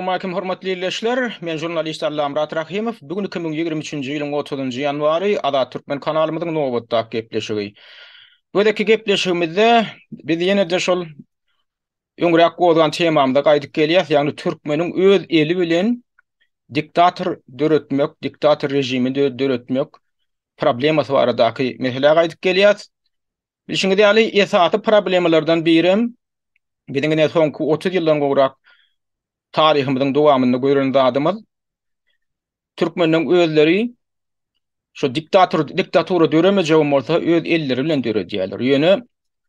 Assalamu alaykum hormatly izleyijiler. Men jurnalist Allam Murat Rahimov. Bugün 2023-nji ýylyň 30-njy ýanwary Azat Türkmen kanalymyzyň nowatda gepleşigi. Bödeki gepleşigimizde biz ýene-de şol öňrek goýan temamda gaýdyp gelýär. Ýagny türkmeniň öz eli bilen diktator döretmek, diktator rejimi döretmek problemasy baradaky mesele gaýdyp gelýär. Bilşiňizde ýaly esasy problemlerden birim biziň soňky 30 ýyldan gowrak tarihimizin dowamyny görýän adamyz türkmeniň özleri şu diktatura döremejegim bolsa öz elleri bilen döredýärler. Ýöne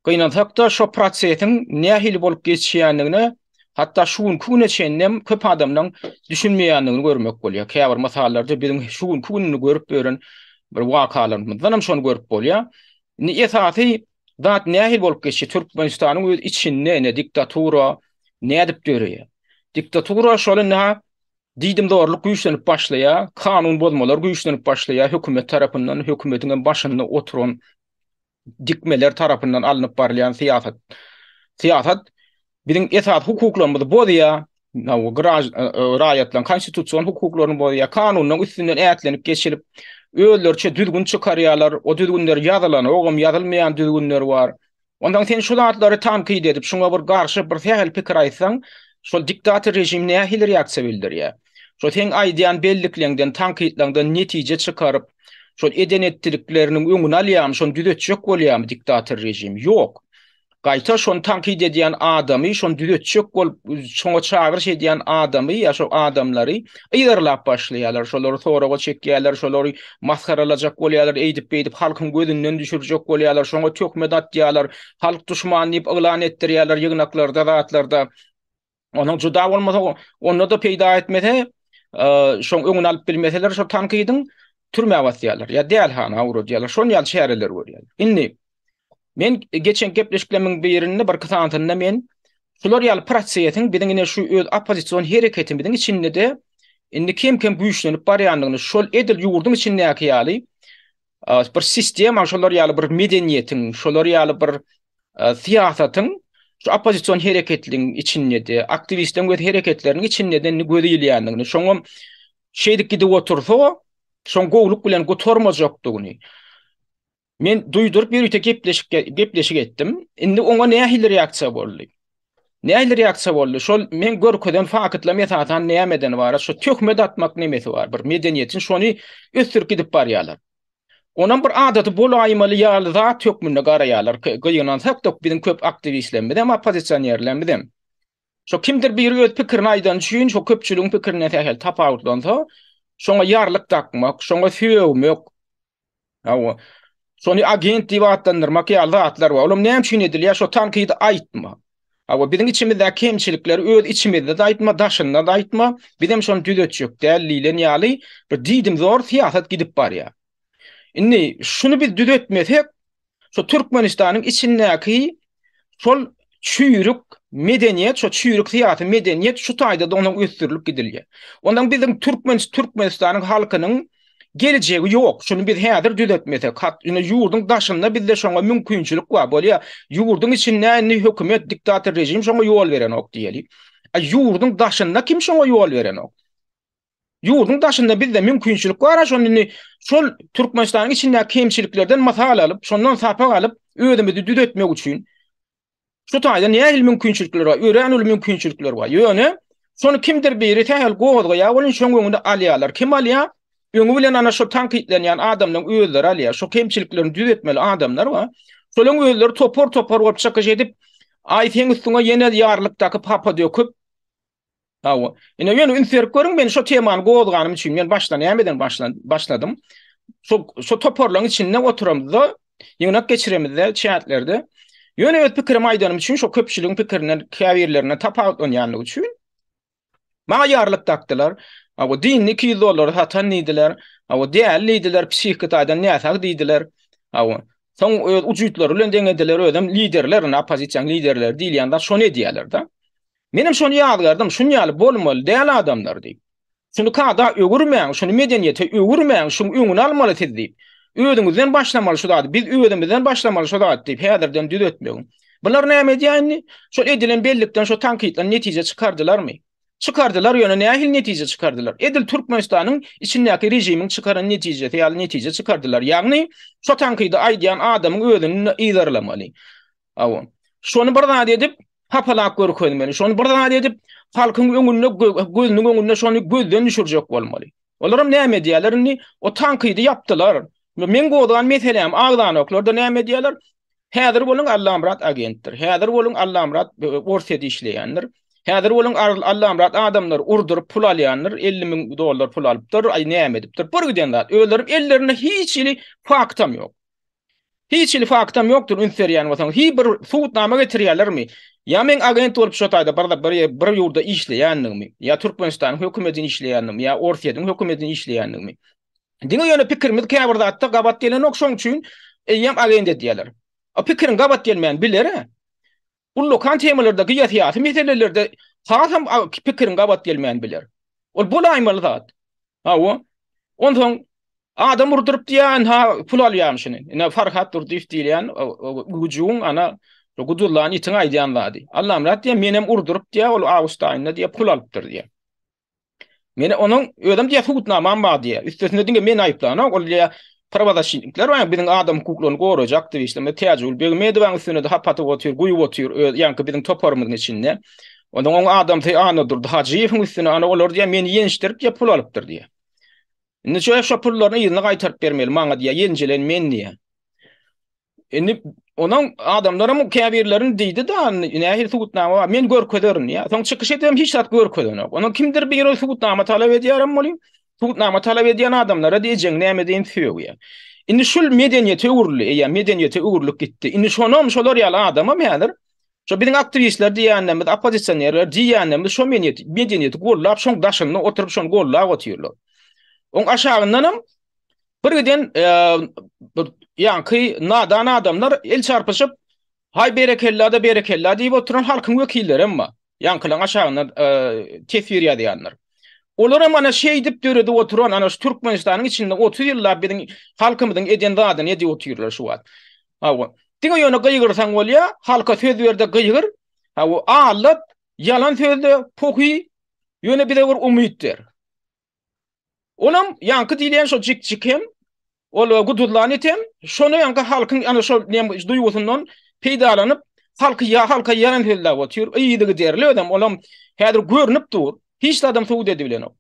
gynansak-da şu prosesiň nähili bolup geçýändigini hatda şuň küne çennem köp adamlaryň düşünmeýändigini görmek bolýar. Käbir masalarda biziň şuň küni görüp beren bir wakalarymyzdan hem şonu görüp bolýar. Ni esasy zat nähili bolup geçýär Türkmenistanyň öz içinde diktatura nädip dörýär. Diktatura şoluna diýdim doğruluk güýçlenip başlaýar, kanun bozmalar güýçlenip başlaýar, hökümet tarapyndan, hökümetiň başynda oturan dikmeler tarapyndan alınıp barlayan siýasat. Siýasat biziň esas hukuklarymyzy bozýar, raýatlaryň konstitusiýon hukuklaryny bozýar, kanunyň üstünden ätlenip geçilip özlerçe düzgün çykarýarlar, o düzgünler ýazylan, ogam ýazylmaýan düzgünler bar. Ondan sen şu zatlary tanqid edip, şoňa bir garşy bir sähel pikir aýtsaň, şol diktator rejimine nähili reaksiýa bildirýär. Şol sen aýdýan belliklerden, tanqidlerden netije çykaryp, şol edenetlikleriniň öňüne alýam, şonu düzetjek bolýarmy diktator rejim? Ýok. Gaýta şonu tanqid edýän adamy, şonu düzetjek bolup, şoňa çagyryş edýän adamy, ýa şo adamlary ýerlap başlaýarlar, şolary soraga çekýärler, şolary maskaralajak bolýarlar, eýdip halkyň gözünden düşürjek bolýarlar, şoňa tökmed atýarlar, halk duşman diýip ýylan etdirýärler ýygnaklarda, zatlarda. Onun juda bolmasa onu da peýda etmese, şoň öňüne alyp bilmeseler şo tanqidin türme awasýarlar. Ya däl hana awrudýarlar. Şoň ýaly şäherler görýärler. Indi men geçen gepleşiklerimiň birinde bir kısanatynda men şular ýaly prosesiň biziň şu öz opozisiýon hereketimiň içinde de indi kim güýçlenip barýandygyny şol edil ýurduň içindäki ýaly bir sistem, şolar ýaly bir medeniýetiň, şolar ýaly bir siýasatyň şu opozisiýon hereketleriň içinde de, aktivistleň we hereketleriniň içinde de gözelýändigini, şoňa şeýdik gidip otursa, şoň gowluk bilen gotormajakdygyny. Men duýduryp bir ýete gepleşik etdim. Indi oňa nähili reaksiýa boldy? Nähili reaksiýa boldy? Şol men görkezden fakatla mesatan nämeden bar? Şu tökmed atmak nemesi bar? Bir medeniýetiň şonu ösdürip gidip barýarlar. Onan bir adaty bolaýmaly ýaly zat tökmünde garaýarlar. Gyýnansak da biziň köp aktivistlerimiz hem opozisiýonерlerimiz hem. Şo kimdir bir öz pikirini aýdan üçin şo köpçüligiň pikirine tähel tapawutlansa, şoňa ýarlyk takmak, şoňa söwmek, şonu agent diýip atlandyrmak ýaly zatlar bar. Olam näme üçin edilýär? Şo tanqidi aýtma. Biziň içimizde kemçilikler öz içimizde de aýtma, daşynda da aýtma. Biz hem şonu düzetjek dällilen ýaly bir diýdim zor siýasat gidip barýar. Indi şunu biz düzetmesek, şu Türkmenistanyň içindäki şol çüýrük medeniýet, şu çüýrük siýasy medeniýet şu taýda da onuň ösdürilip gidilýär. Ondan biziň Türkmenistanyň halkynyň geljegi ýok. Şunu biz häzir düzetmesek, ýa ýurduň daşynda bizde şoňa mümkinçilik bar bolýar. Ýurduň içinde hökümet, diktator rejim şoňa ýol berenok diýeli. Ýurduň daşynda kim şoňa ýol berenok? Ýurduň daşynda bizde mümkinçilik bar, şol Türkmenistanyň içinde kemçiliklerden masal alyp, şondan sapak alyp, özümizi düzetmek üçin şu taýda nähili mümkinçilikler bar, öýränil mümkinçilikler bar. Ýöne şonu kimdir biri tähel gowdga ýa bolun şoň öňünde alýarlar. Kim alýar? Öňü bilen ana şu tanqidlenýän adamlaryň özleri alýar. Şu kemçiliklerini düzetmeli adamlar bar. Şolaryň özleri topor bolup çykyş edip, aýtyň üstüne ýene ýarlykdaky papa döküp ine ýöne ünserip görüň, men şu temany gowdganym üçin men başdan nämeden başladym. Şu toporlaryň içinde oturamyzda, ýygnak geçiremizde, çätlerde. Ýöne öz pikirimi aýdanym üçin şu köpçüligiň pikirine, käbirlerine tapawutlanýanlygy üçin maňa ýarlyk takdylar. Dinni $200 hatan nidiler, dällidiler, psihik aýdan näsag diýdiler. Soň öz ujutlary bilen deňediler, özüm liderler, opozisiýa liderler diýilýär, şonu edýärler da. Menim şonu ýadygardım, şunu ýaly bolmaly, däl adamlar diýip. Şunu kada öwürmäň, şunu medeniýete öwürmäň, şunu öňüne almaly siz diýip. Özüňizden başlamaly şu zat, biz özümizden başlamaly şu zat diýip häzirden düzetmegiň. Bular näme edýärni? Şol edilen bellikden şu tanqidler netije çykardylarmy? çıkardılar, ýöne nähil netije çıkardylar. Edil Türkmenistanyň içindäki rejimiň çıkaran netijesi ýaly netije çıkardylar. Ýagny şo tankydy aýdýan adamyň özüni ýydarlamaly. Awon. Şonu birden edip hapalak görkezmeli. Şonu birden edip halkyň öňünde gözüniň öňünde şonu gözden düşürjek bolmaly. Olaram näme diýerler? O tankydy yapdylar. Men goýdan meselem agdan oklarda näme diýerler? Häzir bolun Allah amrat agentdir. Häzir bolun Allah amrat borsada işleýändir. Häzir bolun Allah amrat adamlar urdurup pul alýanlar, 50 000 dollar pul alypdyr, ay näme edipdir. Bir güden zat öldürüp ellerine hiç ili faktam ýok. Hiç ili faktam ýokdur ünserýän bolsaň, hi bir suwtnama getirýärlermi? Ya men agent bolup şo taýda bir ýurda işleýändigmi? Ya Türkmenistan hökümetini işleýändigmi? Ya Orsiýadyň hökümetini işleýändigmi? Diňe ýöne pikirimiz käbir zatda gabat gelen ok şoň üçin eýem agent diýerler. O pikirin gabat gelmeýän biler. Ullu kan temalarda gyýaty meselelerde hasam pikirin gabat gelmeýän biler. Ol bolaýmaly zat. Hawa. Ondan adam urdurup diýän ha pul alýarmyşyny. Ine Farhat Durdiýew diýen gujuň ana gudurlan itiň aýdýan zady. Allah amrat diýen menem urdurup diýä ol Awstaýynda diýä pul alypdyr diýä. Mene onuň ödem diýä hukutnamam bar diýä. Üstesinde diňe men aýplana ol diýä Pravadaşinlikler var, bizim adam hukuklaryny gorajak aktivistler täjrübeli bermedi we üstüne de hapaty otyr, guýup otyr, ýa-ni bizim toparymyň içinde. Ondan oň adam te anadyr, hajiýewiň üstüne ana olar diýä meni ýenişdirip diýä pul alypdyr diýä. Indi şu pullaryny ýylyna gaýtaryp bermeli maňa diýä, ýenjilen men diýä. Indi onuň adamlaryň käbirlerini diýdi da, nähir hukutnama var, men görkezerni ýa. Soň çykyş edem hiç zat görkezeni. Onuň kimdir bir hukutnama talap edýärem boly? Hukutnama talap edýän adamlara diýjek näme diýen söýüyor. Indi şol medeniýete öwürli, medeniýete öwürlük gitdi. Indi şonam şolar ýaly adamam häzir. Şo biziň aktivistler diýänler, opozisiýonерler diýänler şo medeniýeti gollap şoň daşyny oturup şoň gollap otyrlar. Oň aşagyndanam bir giden ýanky nadan adamlar el çarpyşyp hay berekella da berekella diýip oturan halkyň wekilleri emma ýankylaň aşagyndan tesir ýadýanlar. Olara mana şey dip döredi oturan ana şu Türkmenistanyň içinde 30 ýyllar biziň halkymyzyň eden zadyny edip oturýarlar şu wagt. Hawa. Diňe ýöne gyýgyrsaň bolýa, halka söz berde gyýgyr. Hawa alat yalan sözde poky ýöne bir de bir umytdyr. Onam ýanky diýen şo jik-jikem, ol gudurlany etem, şonu ýanky halkyň ana şo duýgusyndan peýdalanyp halky halka yalan sözler otyr. Iýdigi derli adam olam häzir görnüp dur. Hiç adam suud edibilen o.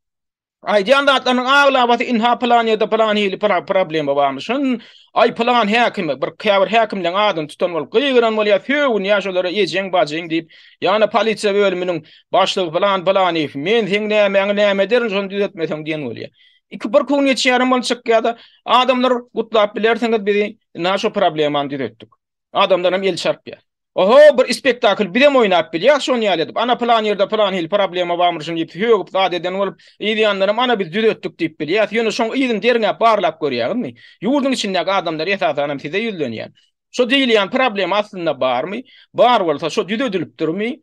Aýdýan zatlaryň aglabaty inha plan ýa-da plan hili problem barmyşyn. Ay plan häkimi bir käbir häkimden adam tutan bolup gyýgyran bolýar, söwün ýaşolary ejeň bajeň diýip, ýa-ni polisiýa bölüminiň başlygy plan men seň näme derin şonu düzeltmeseň diýen bolýar. Iki bir gün ýetýärem bol çykýarda adamlar gutlap bilerseňiz bizi naşo problem düzeltdik. Adamlaram el çarpýar. Oho bir spektakl birem oýnap bilýär şonu ýalyp ana plan ýerde plan hil problema barmyşyn diýip höýüp zadeden bolup ýa-ni ana biz düzeltdik diýip bilýär. Ýöne şoň ýygyň derine barlap görýärmi? Ýurdun içindäki adamlar ýetatanyň size ýüzlenýär. Şo diýilýän problem aslynda barmy? Bar bolsa şo düzeltilipdirmi?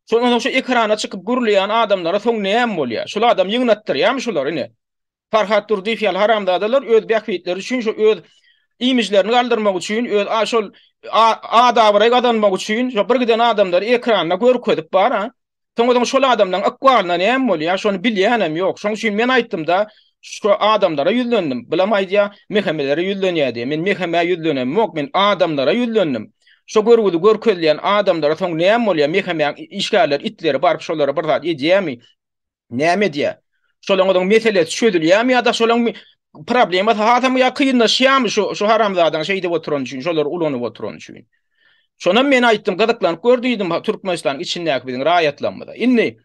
Şonu şo ekrana çykyp gürleýän adamlara soň näme bolýar? Şol adam ýygnatdyrýarmy şolary? Farhat Durdiýew haramdadalar öz bähwitleri üçin şo öz imijlerini galdyrmak üçin öz şol adabara gadanmak üçin şo bir giden adamlar ekranda görkezip bar ha. Soňra şol adamlaryň akwalyna näme bolýar? Şonu bilýänem ýok. Şoň üçin men aýtdym da şu adamlara ýüzlendim. Bilamaýdy mehemmelere ýüzlenýärdi. Men mehemme ýüzlenem ýok, men adamlara ýüzlendim. Şo görkezleýän adamlara soň näme bolýar? Mehemme işgärler itleri barıp şolara bir zat edýärmi? Näme diýär? Şolaň mesele çözülýärmi ýa-da şolaň problema hatam ýa kynlaşýarmy şu haramzadaň şeýde oturan üçin, şolar ulanyp oturan üçin. Şonam men aýtdym, gadaklan gördüýdim Türkmenistanyň içindäki biziň raýatlanmada. Indi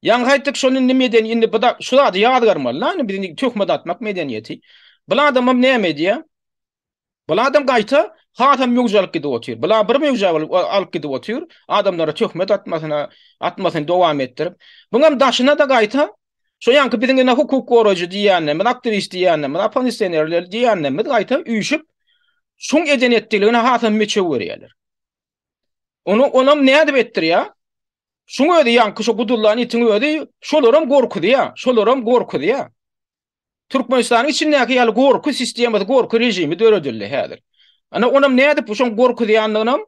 ýa-ni haýtyk şonu nimeden indi bu da şu zady ýadgarmaly lan biziň töhmet atmak medeniýeti. Bular adamam näme diýär? Bular adam gaýta hatam ýogjalyk gidip otyr. Bular bir ýogjalyk alyp gidip otyr. Adamlara töhmet atmasyna dowam etdirip. Buňam daşyna da gaýta şo ýanky biziň hukuk gorajy diýänler, aktivist diýänler, opozisiýonerler diýänler gaýta üýşüp şoň eden etdiligini hatam meçe görýärler. Onam näde betdirýär? Şoň ödi ýanky şo gudurlany itiň ödi, şolaram gorkudy. Türkmenistanyň içindäki ýaly gorku sistemi, gorku rejimi döredildi häzir. Ana onam näde bu şoň gorku diýändiginem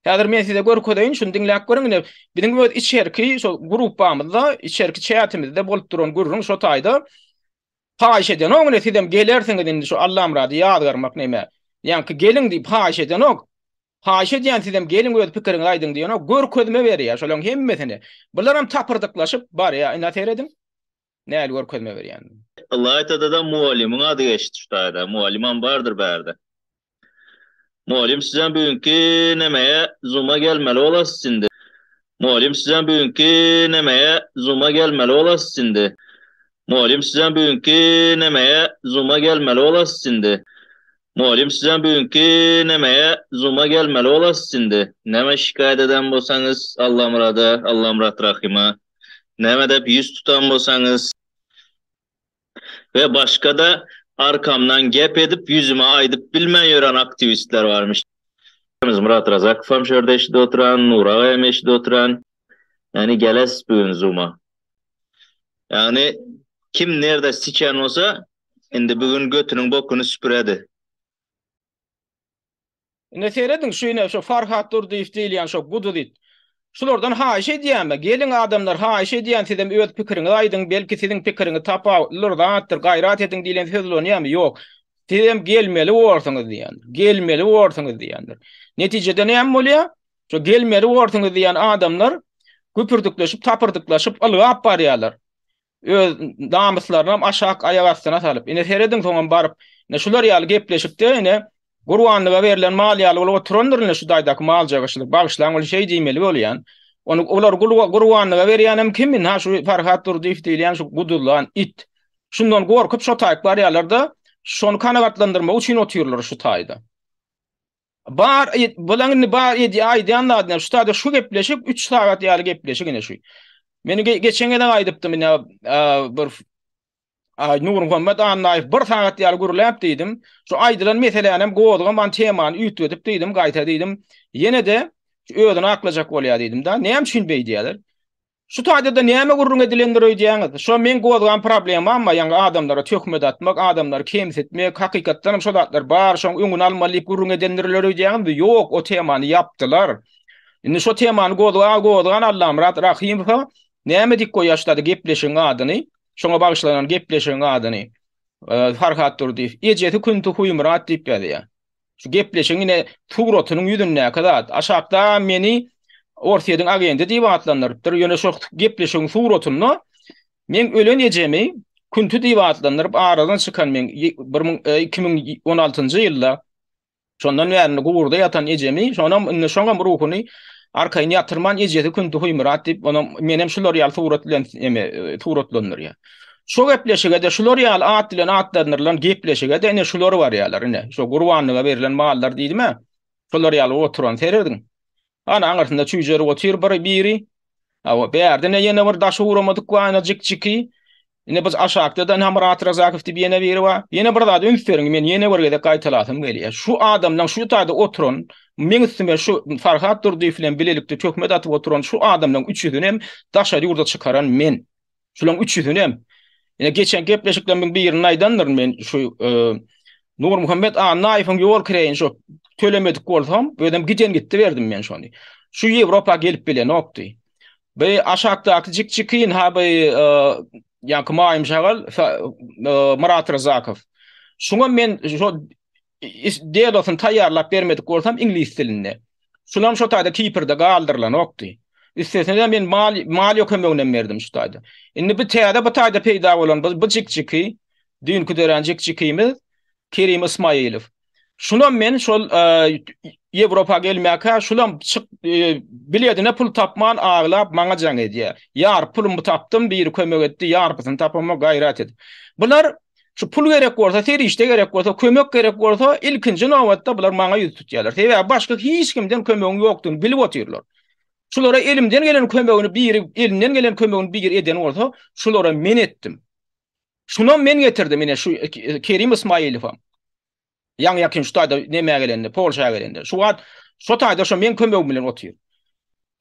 Häzir men size görkedeýin, şunu dinläp görüň. Bizim öz içerki şo grupamyzda, içerki chatimizde bolup duran gurrun şo taýda paýş eden oňa sizem gelersiňiz indi şu Allah'ım rady ýazgarmak näme? Ýani gelin diýip paýş eden ok. Paýş edýän sizem gelin öz pikiriňi aýdyň diýen ok. Görkezme berýär şolaň hemmesini. Bular hem tapırdyklaşyp barýa, ina teredim. Näli görkezme berýän. Allah da muallimin adı geçti şu tayda. Muallimam vardır berde. Muallim sizden bugünkü nemeye Zoom'a gelmeli olasy şimdi. Muallim sizden bugünkü nemeye Zoom'a gelmeli olasy şimdi. Muallim sizden bugünkü nemeye Zoom'a gelmeli olasy şimdi. Muallim sizden bugünkü nemeye Zoom'a gelmeli olasy şimdi. Neme şikayet eden bolsaňyz Allah murada, Allah murat rahima. Neme dep yüz tutan bolsaňyz ve başka da arkamdan gep edip yüzüme aydıp bilmen yoran aktivistler varmış. Murat Razak famşörde eşide oturan, Nura Em eşide oturan. Yani geles bugün Zoom'a. Yani kim nerede siken olsa indi bugün götünün bokunu süpüredi. Ne seyredin şu ine şu Farhat Durdiýew diýilýän şu gudu diýit. Şulardan haýş edýänme? Gelin adamlar haýş edýän sizem öz pikiriňi aýdyň, belki siziň pikiriňi tapawlyrdan atdyr, gaýrat ediň diýilen sözler ýa-mı? Ýok. Sizem gelmeli bolsaňyz diýendir. Gelmeli bolsaňyz diýendir. Netijede näme bolýar? Şu gelmeli bolsaňyz diýen adamlar güpürdükleşip, tapırdyklaşyp alyp barýarlar. Öz namuslaryny aşak aýak astyna salyp. Ine seyredin soňam baryp, ne şular ýaly gepleşipdi, ine Gurwanlyga berilen mal ýaly bolup oturandyrlar şu daýdaky mal jagaşlyk bagşlaň ol şey diýmeli bolýan. Onu olar Gurwanlyga berýänem kimin? Ha şu Farhat Durdiýew diýilýän şu gudullan it. Şundan gorkup şu taýyk barýarlarda şonu kanagatlandyrmak üçin oturýarlar şu taýda. Bulan bar edi aýdýanlar şu taýda şu gepleşip 3 saat ýaly gepleşik ine şu. Meni geçen gelen aýdypdym ine bir Nur Muhammed Annaýew bir saat ýaly gürläp diýdim. Şu aýdylan meselenem goýdygam man temany üýtüp diýdim, gaýta diýdim. Ýene de öýdüni aklajak bolýar diýdim da. Näme üçin beýdiýärler? Şu taýda da näme gurrun edilendir öýdýäňiz? Şu men goýdygam problem amma ýa-ni adamlara töhmet atmak, adamlary kemsitmek, hakykatdan şu zatlar bar, şoň öňüni almaly gurrun edenler öýdýäňiz. Ýok, o temany yapdylar. Indi şu temany goýdygan Allah'ım rahim näme dik goýaşlady gepleşiň adyny? Şoňa bagşlanan gepleşiň adyny Farhat Durdiýew ejeti kuntu huýmurat diýip gelýär. Şu gepleşiň ine Tugrotunyň ýüzüne kadar aşakda meni ortaýadyň agendy diýip atlandyrypdyr. Ýöne şu gepleşiň Tugrotuny men ölen ejemi kuntu diýip atlandyryp aradan çykan men 2016-njy ýylda şondan bäri gowurda ýatan ejemi şoňa ruhuny arkaýyna ýatyrman ejeti kuntu huýmurat diýip onu menem şular ýaly Tugrotlandyr. Şu gepleşige de şular ýaly at bilen atlanyrlan gepleşige de ene şular bar ýalar ine. Şu Gurwanlyga berilen mallar diýdime? Şular ýaly oturan seredin. Ana aňartynda çüýjer otyr biri. Awa berde ne ýene bir daş uramadyk wa jik-jiki. Ine biz aşakda da Murat Razakow diýip ýene biri wa. Ýene bir zat ünsteriň men ýene bir gaýtalatym gelýär. Şu adamdan şu taýda oturan men üstüme şu Farhat Durdiýew bilen bilelikde töhmet atyp oturan şu adamdan 300'ünü hem daşa ýurda çykaran men. Şulaň 300'ünü hem ine geçen gepleşiklerimiň birini aýdandyr men şu Nur Muhammed Annaýewiň ýol kireýin şu tölemedik bolsam, ödem gitdi berdim men şonu. Şu Ýewropa gelip bilen okdy. Be aşakdaky jik-jikin ha be ýa-ni maýym şagal Murat Razakow. Şuňa men şu diýelosyny taýýarlap bermedik bolsam ingliz dilinde. Şulam şu taýda Kiprde galdyrlan okdy. İstesem men mal ýökemegine berdim şu taýda. Indi bu taýda peýda bolan bu jik-jiki dünkü dören jik-jikimiz Kerim Ismailov. Şunam men şol Ýewropa gelmäkä şulam biledine pul tapman aglap maňa jaň edýär. Ýar pulumy tapdym, biri kömek etdi, ýarpysyny tapamaga gaýrat edip. Bular şu pul gerek bolsa, serişde gerek bolsa, kömek gerek bolsa ilkinji nowatda bular maňa ýüz tutýarlar. Sebäbi başga hiç kimden kömegiň ýokdugyny bilip otyrlar. Şulara elimden gelen kömegini biri, elinden gelen kömegini biri eden bolsa, şulara men etdim. Şunam men getirdim ine şu Kerim Ismailowa. Ýa-ni ýakin şu taýda näme gelende, Polşa gelende. Şu taýda şu men kömegim bilen otyr.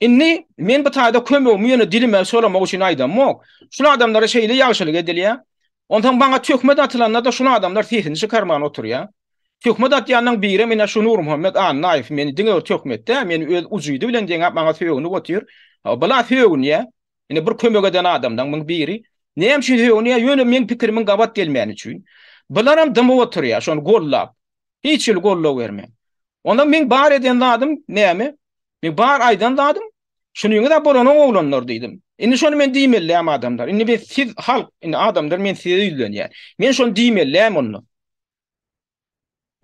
Inni men bu taýda kömegimi ýene dilime soramak üçin aýdam. Şu adamlara şeýle ýagşylyk edilýär. Ondan baňa tökmet atylanlar da şu adamlar sesini çykarman oturýar. Tökmet atýandan biri mene şu Nur Muhammed Naif meni diňe tökmetde meni öz ujuýdy bilen diňe maňa söýüni gotyr. Bala söýün ýa. Ine bir kömek eden adamdan mıň biri. Näme şu söýüni ýa ýöne men pikirimin gabat gelmän üçin. Bularam dymy oturýar, şonu gollap. Hiç ýyl gollap berme. Ondan men bar eden adam näme? Men bar aýdan dadım. Şunu ýöne da bolanyň oglanlar diýdim. Indi şonu men diýmelläm adamlar. Indi biz siz halk, indi adamlar men size ýüzlenýär. Men şonu diýmelläm onu.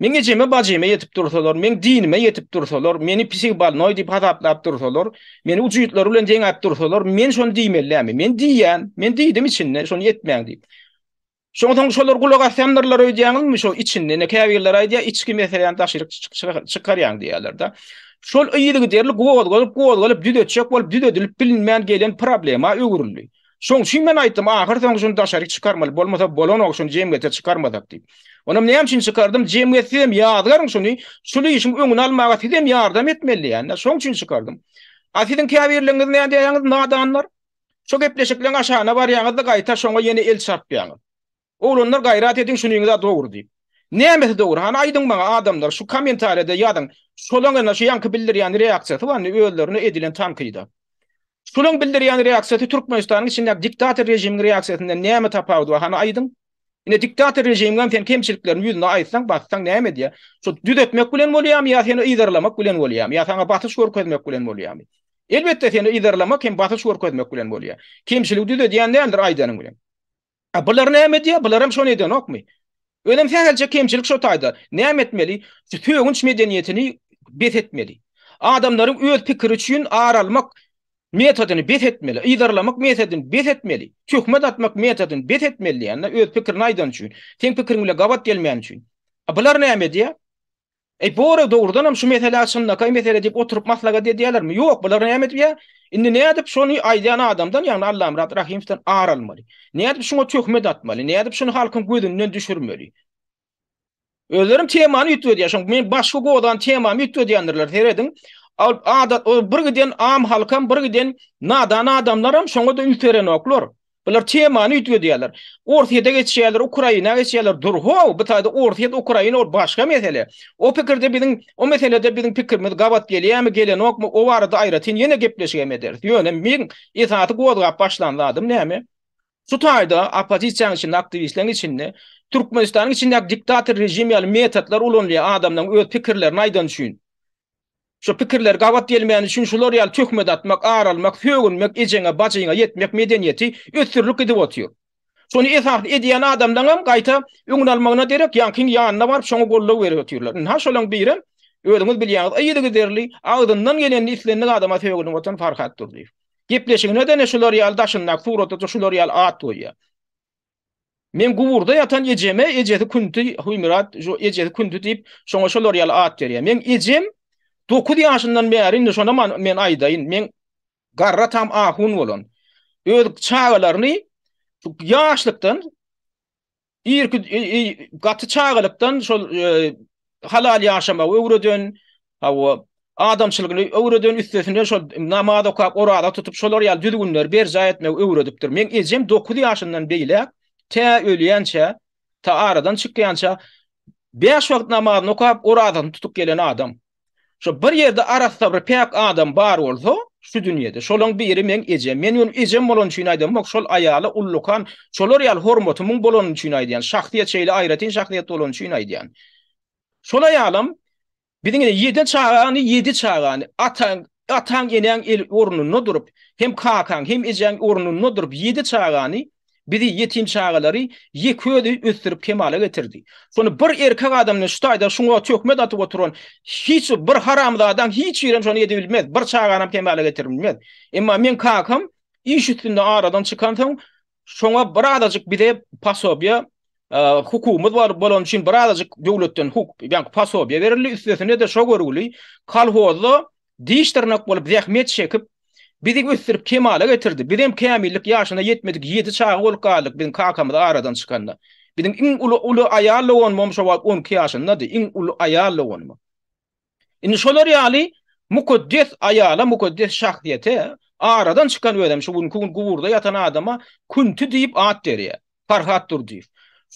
Men ejeme bajyma ýetip dursalar, men dinime ýetip dursalar, meni pisik balnoý diýip hadaplap dursalar, meni ujuýtlar bilen jeňap dursalar, men şonu diýmelläm. Men diýýän, men diýdim içinde şonu etmäň diýip. Şoňdan şolar gulak asyanlarlar öýdýäňizmi şo içinde ne käbirler aýdýa içki meseleni taşyryp çykarýan diýerler da. Şol ýylygy derli gowad düdetçek bolup düdedilip bilinmän gelen problema öwrüldi. Şoň şin men aýtdym, ahir soň şonu taşyryp çykarmaly, bolmasa bolan şonu jemgete çykarmadak diýip. Onam näme üçin çykardym? Jemgetsem ýadygaryň şunu işim öňüne almaga tidem ýardam etmeli ýa-ni. Şoň üçin çykardym. Asiň käbirliňiz näde ýaňyz nadanlar? Şo gepleşikleň aşagyna barýaňyzda gaýta şoňa ýene el çarpýaňyz. Oğlanlar gayret edin şunu ýa-da dogry diýip. Näme dogry? Hana aýdyň maňa adamlar şu kommentarda ýadyň şolaňa şu ýanky bildirýän reaksiýasy bar, öýlerini edilen tankyda. Şolaň bildirýän reaksiýasy Türkmenistanyň içinde diktator rejimiň reaksiýasyndan näme tapawdy? Hana aýdyň. Ine diktator rejimiň fen kemçiliklerini ýüzüne aýtsaň, baksaň näme diýär? Şu düdetmek bilen bolýam ýa seni ýydarlamak bilen bolýam ýa saňa batyş görkezmek bilen bolýam. Elbetde seni ýydarlamak hem batyş görkezmek bilen bolýar. Kemçilik düdetýän nädir aýdanyň bilen. Bular näme diýär? Bular hem şonu eden okmy? Önem sähelçe kemçilik şo taýda. Näme etmeli? Tögünç medeniýetini bet etmeli. Adamlaryň öz pikiri üçin aralmak metodyny bet etmeli. Ýydarlamak metodyny bet etmeli. Töhmet atmak metodyny bet etmeli. Ýani öz pikirini aýdan üçin, teň pikiriň bilen gabat gelmän üçin. Bular näme diýär? Bora doğrudan hem şu mesele açınla kay mesele diýip oturup maslaga diýerlermi? Ýok, bular näme diýär? Indi nädip şonu aýdýan adamdan, ýani Allahym rahimden aralmaly. Nädip şoňa töhmet atmaly? Nädip şonu halkyň gözünden düşürmeli? Özlerim temany ýetdi ýa, men başga godan temamy ýetdi diýendirler. Seredin. Adat bir giden am halkam, bir giden nadan adamlaram şoňa da ülteren oklar. Bular temany ýetdi diýerler. Ortaýda geçýärler, Ukraina geçýärler. Durho, bu taýda ortaýda Ukraina başga mesele. O pikirde biziň, o meselede biziň pikirimiz gabat gelýärmi, gelen okmy? O barada aýratyn ýene gepleşýän eder. Ýöne men esaty gowdap başlandym näme? Şu taýda opozisiýanyň içinde, aktivistleriň içinde, Türkmenistanyň içinde diktator rejim ýaly metodlar ulanýar adamlaryň öz pikirlerini aýdan üçin. Şu pikirler gabat gelmän üçin şular ýaly töhmet atmak, aralmak, söýünmek, ejeňe, bajyňa ýetmek medeniýeti ötürlük edip otýar. Şonu esas edýän adamdan hem gaýta öňüne almagyna derek ýankyň ýanyna baryp şoňa gollap berip otýarlar. Ha şolaň biri özüňiz bilýäňiz, aýdygy derli, agdyndan gelenini islendik adama söýgüni botan farkatdyr diýip. Gepleşigine de ne şular ýaly daşynnak, surata şular ýaly at goýýar. Men gowurda ýatan ejeme, ejeti kündü Hümirat, ejeti kündü diýip şoňa şular ýaly at berýär. Men ejem 9 ýaşyndan beri indi şonda men aýdaýyn, men garra tam ahun bolan. Öz çağalaryny ýaşlykdan gaty çağalykdan şol halal ýaşama öwreden, adamçylygyny öwreden üstesine şol namaz okap, orada tutup şolar ýaly düzgünler berja etmek öwredipdir. Men ejem 9 ýaşyndan beýle te ölýänçe, ta aradan çykýança 5 wagt namazyny okap, oradan tutup gelen adam. Şu bir yerde arasda bir pek adam bar bolsa, şu dünýede şolaň biri men ejem. Men ýöne ejem bolan üçin aýdym, şol aýaly ullukan, şolar ýaly hormatymy bolan üçin aýdýan, şahsiýet şeýle aýratyn şahsiýet bolan üçin aýdýan. Şol aýalym biziň 7 çağany atan enen el ornuny durup, hem kakan hem ejen ornuny durup 7 çağany bizi yetim çağalary ýeködi östirip kemale getirdi. Şonu bir erkek adamny şu taýda şoňa töhmet atyp oturan hiç bir haramzadan hiç ýerem şonu ede bilmez. Bir çağanam kemale getirmez. Emma men kakam iş üstünde aradan çykansaň şoňa bir adajyk bize pasobiýa hukumat bar bolan üçin bir adajyk döwletden ýa pasobiýa berildi. Üstesine de şo görgüli kalhozda diýişdirnek bolup zähmet çekip bizi gösterip kemale getirdi. Bizim kamillik yaşına yetmedik 7 çağı olup kaldık bizim kakamda aradan çıkanda. Bizim in ulu ayarlı olmam şu var 12 yaşındadır. In ulu ayarlı olmam. İni şolar ýaly mukaddes ayala, mukaddes şahsiyete aradan çıkan ödem şu gowurda yatan adama kuntu diýip at derýär. Farhatdyr diýip.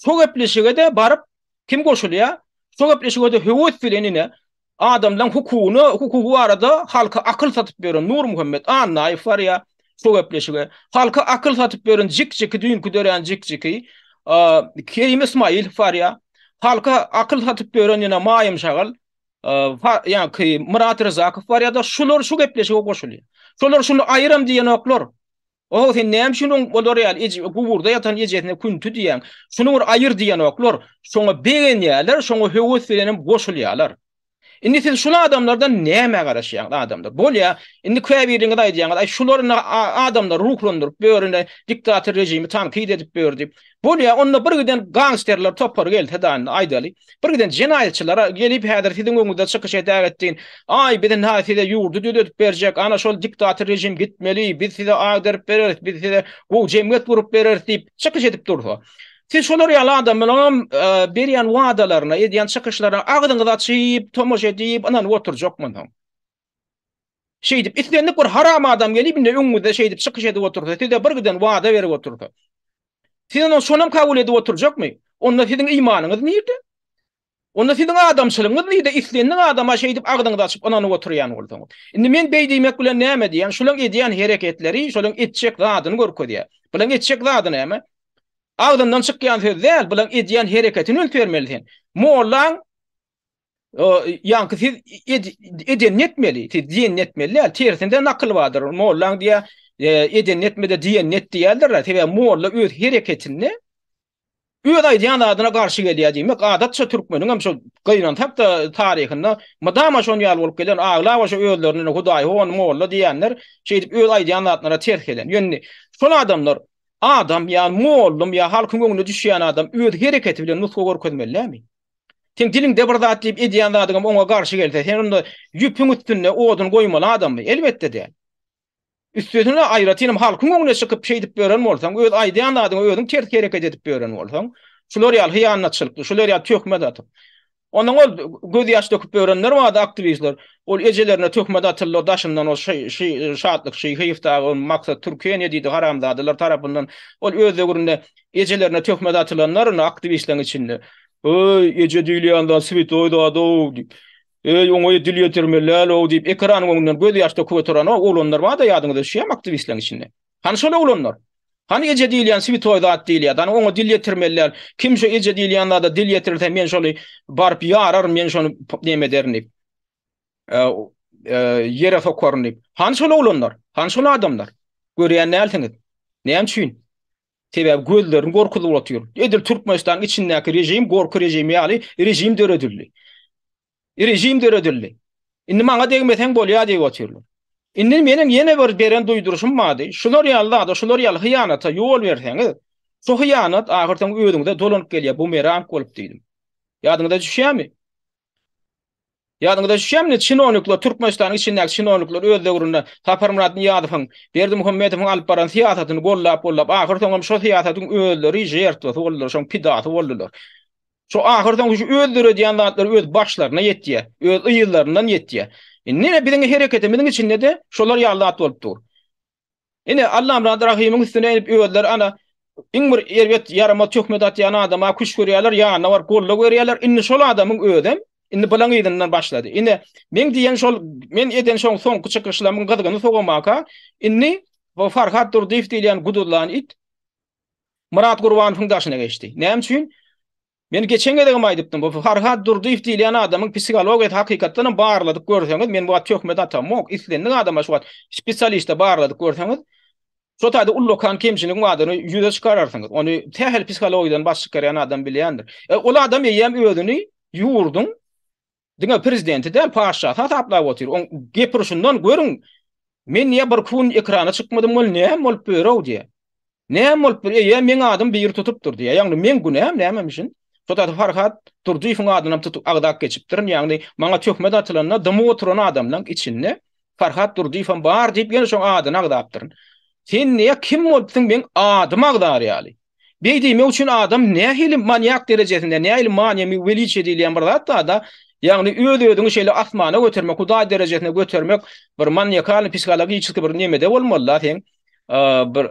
Şo gepleşige de barıp kim goşulýar? Şo gepleşigede höwet bilenine adamdan hukuku arada halka akıl satıp beren Nur Muhammed anlayıp var ya, şo gepleşige halka akıl satıp beren jik dünkü dören jik Kerim İsmail var ya, halka akıl satıp beren ýene Mayym şagal yani Murat Rızakov var ya da şular şu gepleşige goşulýar. Şolar şunu aýyram diýen oklar. O sen näme şunun bolar ýaly gugurda ýatan ejetine küntü diýen, şunu aýyr diýen oklar, şoňa begenýärler, şoňa höwet bilenim goşulýarlar. Indi siz şuna adamlardan näme garaşýan adamlar? Bolýa, indi köýbiriňe aýdýan, ay şularyň adamlar ruhlandyryp börüne diktator rejimi tankyd edip berdi. Bolýa, onda bir giden gangsterler topar geldi dan aýdaly. Bir giden jenaýatçylara gelip häzir siziň öňüňizde çykyş edägetdiň, ay bilen haside ýurdu düdüp berjek, ana şol diktator rejim gitmeli, biz size agdyryp bereriz, biz size bu jemgyýet gurup bereriz diýip çykyş edip durdy. Siz şolar ýaly adamlaryň berýän wagdalaryna, edýän çykyşlara agdyňyzy açyp, tomoş edip, anan oturjokmyň. Şeýdip, islendik bir haram adam gelip, indi öňüňizde şeýdip çykyş edip oturdy. Size bir giden wagda berip oturdy. Siz onu şonam kabul edip oturjokmy? Onda siziň imanyňyz näde? Onda siziň adamçylygyňyz näde? Islendik adama şeýdip agdyňyzy açyp, anan oturýan bolsaňyz. Indi men beýdimek bilen näme diýen? Şolaň edýän hereketleri, şolaň etjek zadyny görkezýär. Bilen etjek zady näme? Ağzından çıkýan söz däl, bilen edýän hereketini ölçermelisin. Mollaň ýanky siz eden netmeli, siz diýen netmeli, tersinde nakıl bardyr. Mollaň diýe eden netmede diýen net diýerler, sebäbi molla öz hereketini öz aýdýan adyna garşy gelýär diýmek, adatça türkmeniň hem şo gyýran tapda taryhynda madama şonu ýaly bolup gelen agla we şo özlerini Hudaý hon molla diýenler şeýdip öz aýdýan adyna ters gelen. Ýöne şol adamlar adam ýa mollum ýa halkyň öňüne düşýän adam öz hereketi bilen nutku görkezmelimi? Sen dilinde bir zat diýip edýän zadyň oňa garşy gelse, sen onda ýüpüň üstüne odun goýmaly adammy? Elbetde däl. Üstüne aýratynam halkyň öňüne çykyp şeýdip beren bolsaň, öz aýdýan zadyň özüň ters hereket edip beren bolsaň, şular ýaly hyýanatçylykdy, şular ýaly töhmet atyp. Ondan ol göz ýaş döküp berenler wada aktivistler, ol ejelerine töhmet atyllar daşyndan o şatlyk hyýyfda maksat Türkiýe diýdi haramzadylar tarapyndan ol özlerine ejelerine töhmet atylanlar aktivistlerin içinde. Eje diýilýändan swit oýda diýip. Oňa dil ýetirmeler o diýip ekranyň öňünden göz ýaş döküp oturan oglanlar wada ýadyňyzda düşýär aktivistlerin içinde. Hani şol oglanlar? Hani eje diýilýän swit oýda diýilýär, hani oňa dil ýetirmeler. Kim şo eje diýilýänlarda dil ýetirse men şoly barp ýarar, men şonu näme derni? Yere sokarny. Hani şol oglanlar? Hani şol adamlar? Görýän näliňiz? Näme üçin? Sebäbi gözlerini gorkulyp otyrýar. Edil Türkmenistan içindäki rejim gorku rejimi ýaly rejim döredildi. Rejim döredildi. Indi maňa degmeseň bolýar diýip otyrlar. Indi menim ýene bir beren duýduruşum bardy. Şular ýaly şular ýaly hyýanata ýol berseňiz, şo hyýanat ahyrdan öýüňde dolanyp gelýär, bu meram bolup diýdim. Ýadyňyzda düşýärmi? Ýadyňyzda düşýärmi? Çinonyklar Türkmenistanyň içindäki çinonyklar özlerine Taparmurat Niýazowyň Berdi Muhammedowyň alyp baran siýasatyny gollap ahyrdan şo siýasatyň özleri jertwasy boldular, şoň pidaty boldular. Şo ahyrdan şu özleri diýen zatlar öz başlaryna ýetdi, öz ýyllaryndan ýetdi. Näme biziň hereketimiň içinde de şolar ýalat bolupdyr. Ine Allah'ım rahimyň üstüne inip özler ana iňmir erbet yarama töhmet atýan adama kuş görýärler, ýa-na bar golla görýärler. Indi şol adamyň özem indi bilan ýydan başlady. Indi men diýen şol men eden şol soňky çykyşlarymyň gyzygyny sogamaka indi bu Farhat Durdiýew diýen gudurlan it Murat Gurbanowyň daşyna geçdi. Näme üçin? Men geçen gede aýdypdym, bu Farhat Durdiýew diýen adamyň psikologiyat hakykatdan barladyk görseňiz, men bu töhmet atamok, islendik adama şu spesialista barladyk görseňiz, şo taýda ullukan kemçilik wadyny ýüze çykararsynız. Onu tähel psikologiýadan baş çykarýan adam bilýändir. Ol adam ýem özüni ýurdun diňe prezidenti de paşa taplap otyr. On gepirişinden görüň, men niýe bir kun ekrana çykmadym, ol näme bolup berýär diýe. Näme bolup berýär? Men adam bir tutup durdy. Ýagny men günäm nämemişin? Şoda Farhat Durdiýewiň adyny tutup agdak geçipdir. Ýagny maňa töhmet atylanna dymy oturan adamlaryň içinde Farhat Durdiýew bar diýip ýene şo adyny agdapdyr. Sen niýe kim bolupsyň men adymy agdar ýaly? Beýdime üçin adam nähili manyak derejesinde, nähili manyamy weliç edilýän bir zat da, ýagny öz-özüňi şeýle asmana götürmek, Hudaý derejesine götürmek bir manyakal psikologik bir nemede bolmaly sen bir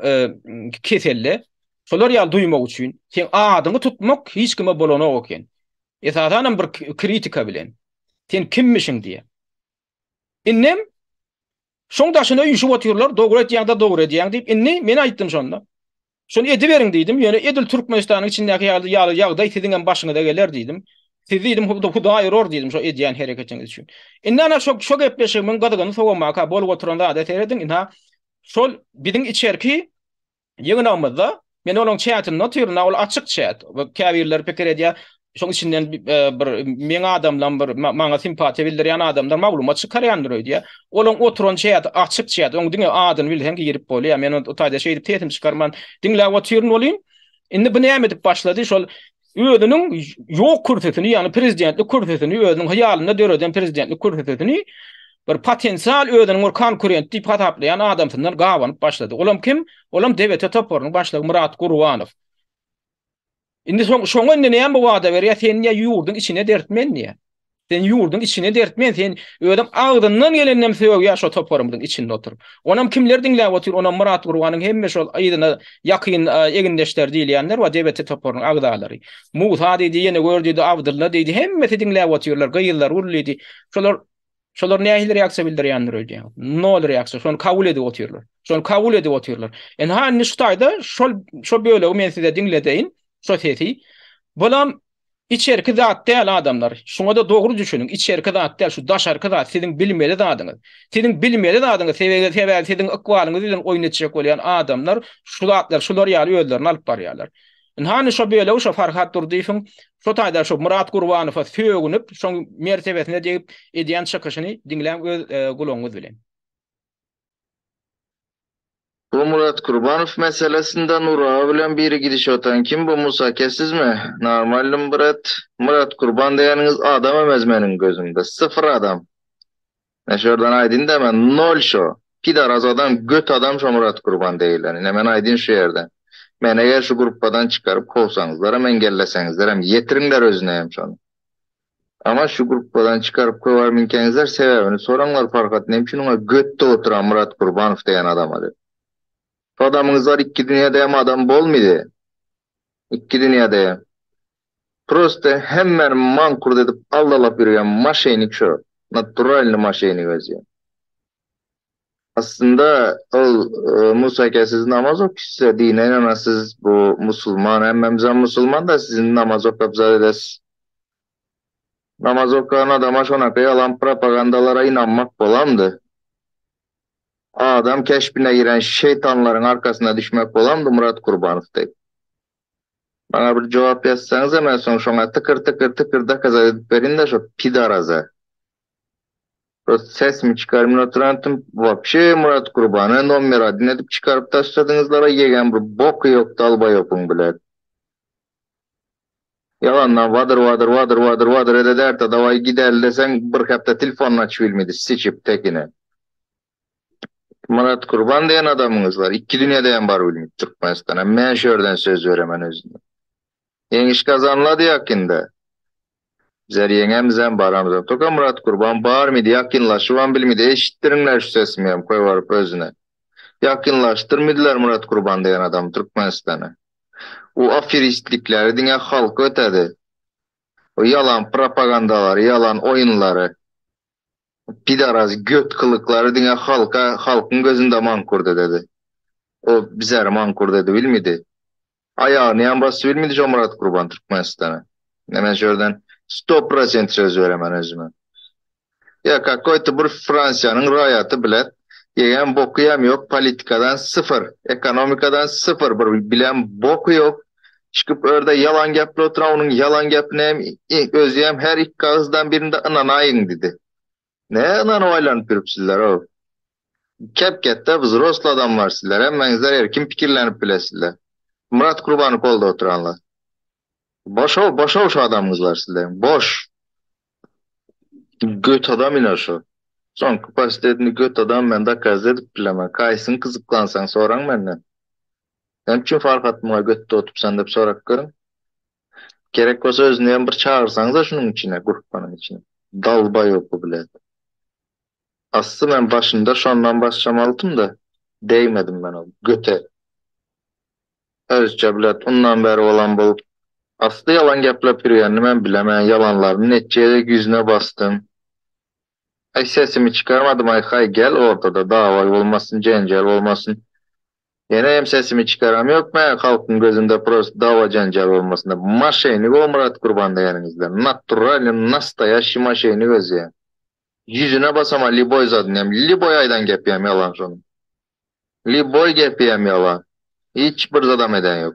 keselle. Şolar ýaly duýmak üçin sen adyny tutmak hiç kime bolana oken. Esasanen bir kritika bilen. Sen kimmişin diye. Innem şoň daşyna ýüşüp oturýarlar, dogry etýäňde dogry edýäň diýip inni men aýtdym şonda. Şonu ediberiň diýdim. Ýöne Edil Türkmenistanyň içindäki ýagdaý siziň başyňyza geler diýdim. Siz diýdim Hudaý ror diýdim şo edýän hereketiňiz üçin. Indi ana şo gepleşigiň gadygyny sowamaka bolup oturanda adat eredim. Inha şol biziň içerki ýygnamyzda men olaň chatyny notyryna ol açyk chat. Käbirler pikir edýär. Şoň içinden bir meňe adamdan bir maňa simpatiýa bildirýän adamlar maglumat çykarýandyr diýär. Olaň oturan chat açyk chat. Oň diňe adyny bilhem ki girip bolýar. Men o taýda şey edip tetim çykarman. Diňläp otyryn bolýym. Indi bu näme edip başlady? Şol özüniň ýok kursetini, ýani prezidentlik kursetini, özüniň haýalyna döreden prezidentlik kursetini bir potensial özüniň bir konkurent diýip hataplayan adamsyňdan gawanyp başlady. Olam kim? Olam Devlet Toporyň başlygy Murat Gurbanow. Indi şoňa indi näme bu wada berýär? Sen ýa ýurdun içine dertmen niye? Sen ýurdun içine dertmen, sen ödüm agdyndan gelenden söýüp ýa-şo toporymyň içinde oturup. Onam kimler diňläp otur? Onam Murat Gurbanyň hemme şol aýdyna ýakyn egindeşler diýilýänler we DBT toporyň agdalary. Musa diýdi, ýene gördüdi, Abdulla diýdi, hemmeti diňläp oturýarlar, gyýylar, urledy. Şolar nähili reaksiýa bildirýänler öýdi. Nol reaksiýa, şonu kabul edip oturýarlar. Şonu kabul edip oturýarlar. Hanny şu taýda şol böle men size diňledeýin. Sosiyeti. Bolam içerki zat değil adamlar. Şuna da doğru düşünün. İçerki zat değil. Şu daşarkı zat. Sizin bilmeli zadınız. Sizin bilmeli zadınız. Sebebi sizin ıkvalınız ile oynatacak olayan adamlar. Şu zatlar, şular yali özlerini alıp barıyarlar. Hani şu böyle şu Farhat Durdiýewiň şu taýda şu Murat Gurbanow söýgünüp şoň mertebesine diýip edýän çykyşyny diňläp gulaňyz bilen. Bu Murat Gurbanow meselesinden Ura bilen biri gidiş otan kim bu Musa kesiz mi? Normalim Murat Gurban diýeniňiz adam emez meniň gözümde. Sıfır adam. Şordan aydın da men nol şo. Pidaraz adam, göt adam şo Murat Gurban diýilen. Men aydın şu ýerde. Men eger şu gruppadan çıkarıp kovsaňyzlar, hem engelleseňizler, hem yetiriňler özüne hem şonu. Ama şu gruppadan çıkarıp koýar minkeňizler sebebini soraňlar Farhat nemçin ona götte oturan Murat Gurbanow diýen adam aly. Adamınızlar iki dünyada hem adam bolmidi. İki dünyada hem. Proste hemen mankur edip aldalap yürüyen maşenik şu. Naturalny maşenik özü. Aslında Musa kesiz namaz okuysa dine inanasız bu musulman. Hemmemizden musulman da sizin namaz okuyup zadedesiz. Namaz okuyan adama şonaka yalan propagandalara inanmak bolamdı. Adam keşfine giren şeytanların arkasına düşmek bolamdı Murat Gurbanow deyip. Bana bir cevap yazsanız hemen son şona tıkır tıkır da kaza edip verin de şu pidaraza. Ses mi çıkarımın oturantım vapşe Murat Gurbanow nomera dinledip çıkarıp taşladığınızlara yegen bir boku yok dalba yokun bile. Yalandan vadır eder de davayı gider desen bir hafta telefonla açı bilmedi seçip tekine. Murat Gurban diyen adamınız var. İki dünyada yan bar bilmedi Türkmenistan'a. Men şörden söz veremen özünde. Yeňiş kazanladı yakında. Bizer yeňemizden baramızdan. Toka Murat Gurban bar mıydı? Yakınlaşıvan bilmedi. Eşittirinler şu sesimi hem koy varıp özüne. Yakınlaştırmıdılar Murat Gurban diyen adam Türkmenistan'a. O afiristlikleri dünya halkı ötedi. O yalan propagandaları, yalan oyunları, pidaraz göt kılıkları dünya halkın gözünde mankurdu dedi. O bizer mankur dedi bilmidi. Ayağını yan bası bilmidi şu Murat Gurban Türkmenistan'a. Hemen şuradan 100% söz veremen özüme. Ya kakoytu bir Fransa'nın rayatı bilet. Yegen boku yem yok. Politikadan sıfır. Ekonomikadan sıfır. Bir bilen boku yok. Çıkıp orada yalan gepli oturan onun yalan gepini özüyem her iki ağızdan birinde ınanayın dedi. Ne ınan oylanıp yürüpsüller o. Kepkette biz roslu adamlar siller. Hemmenizler erkin pikirlenip bilesiller. Murat Gurban'ı kolda oturanlar. Boş şu adamızlar siller. Boş. Göt adam iner şu. Son kapasitetini göt adam ben de kaz edip bileme. Kaysın kızıklansan soran benden. Hem için fark atmaya götte otup sen de bir sorak görün. Gerek olsa özünden bir çağırsanız da şunun içine, gruppanın içine. Dalba yok bu bile. Aslı ben başında şondan başlamalıdım da değmedim ben o göte. Özce bilet ondan beri olan bulup Aslı yalan gepläp ýürýänini men bilemän, yalanlaryny netçe güzüne bastym. Sesimi çıkarmadım, hay gel ortada dava olmasın, cencal olmasın. Yine hem sesimi çıkaram yok ben halkın gözünde prost dava cencal olmasın. Maşenik o Murat Kurban deyenizden. Naturalin nastayaşı maşenik özü. Yüzüne basama Liboy zadınıyam. Liboy aydan gepiyem yalan şunu. Liboy gepiyem yalan. Hiç bir zadam eden yok.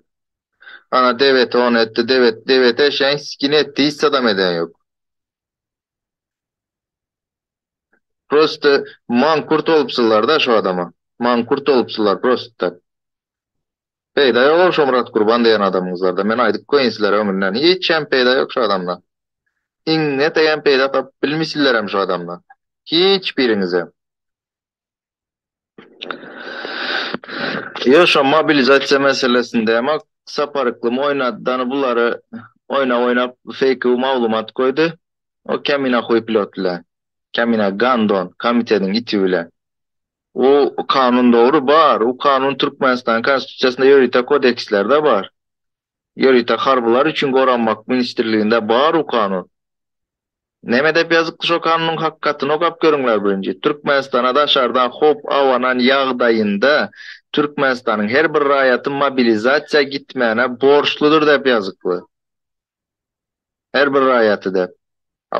Ana devlet on etti, devlet eşeğin sikini etti, hiç zadam eden yok. Prost mankurt olupsılar da şu adama. Mankurt olupsılar prost da. Peyda yok şu Murat Kurban diyen adamınızlarda. Men aydık koyunsizler ömürden. Hiç hem peyda yok şu adamla. İnne teyen peyda tap bilmişsizler şu adamla. Hiç birinize. Yo şu mobilizasyon meselesinde ama saparıklım oynadı. Bunları oyna fake malumat koydu. O kemine koy pilotla. Kemine Gandon komitenin itiyle. O kanun doğru var. O kanun Türkmenistan Konstitusiyasında yörite kodekslerde var. Yörite harbylar üçin goranmak ministerliğinde bar o kanun. Neme dep yazıklı şu kanunun hakikatyny okap görüňler birinji. Türkmenistana daşardan hop avanan ýagdaýynda Türkmenistanyň her bir raýaty mobilizasiýa gitmäne borçludur dep yazıklı. Her bir raýaty dep.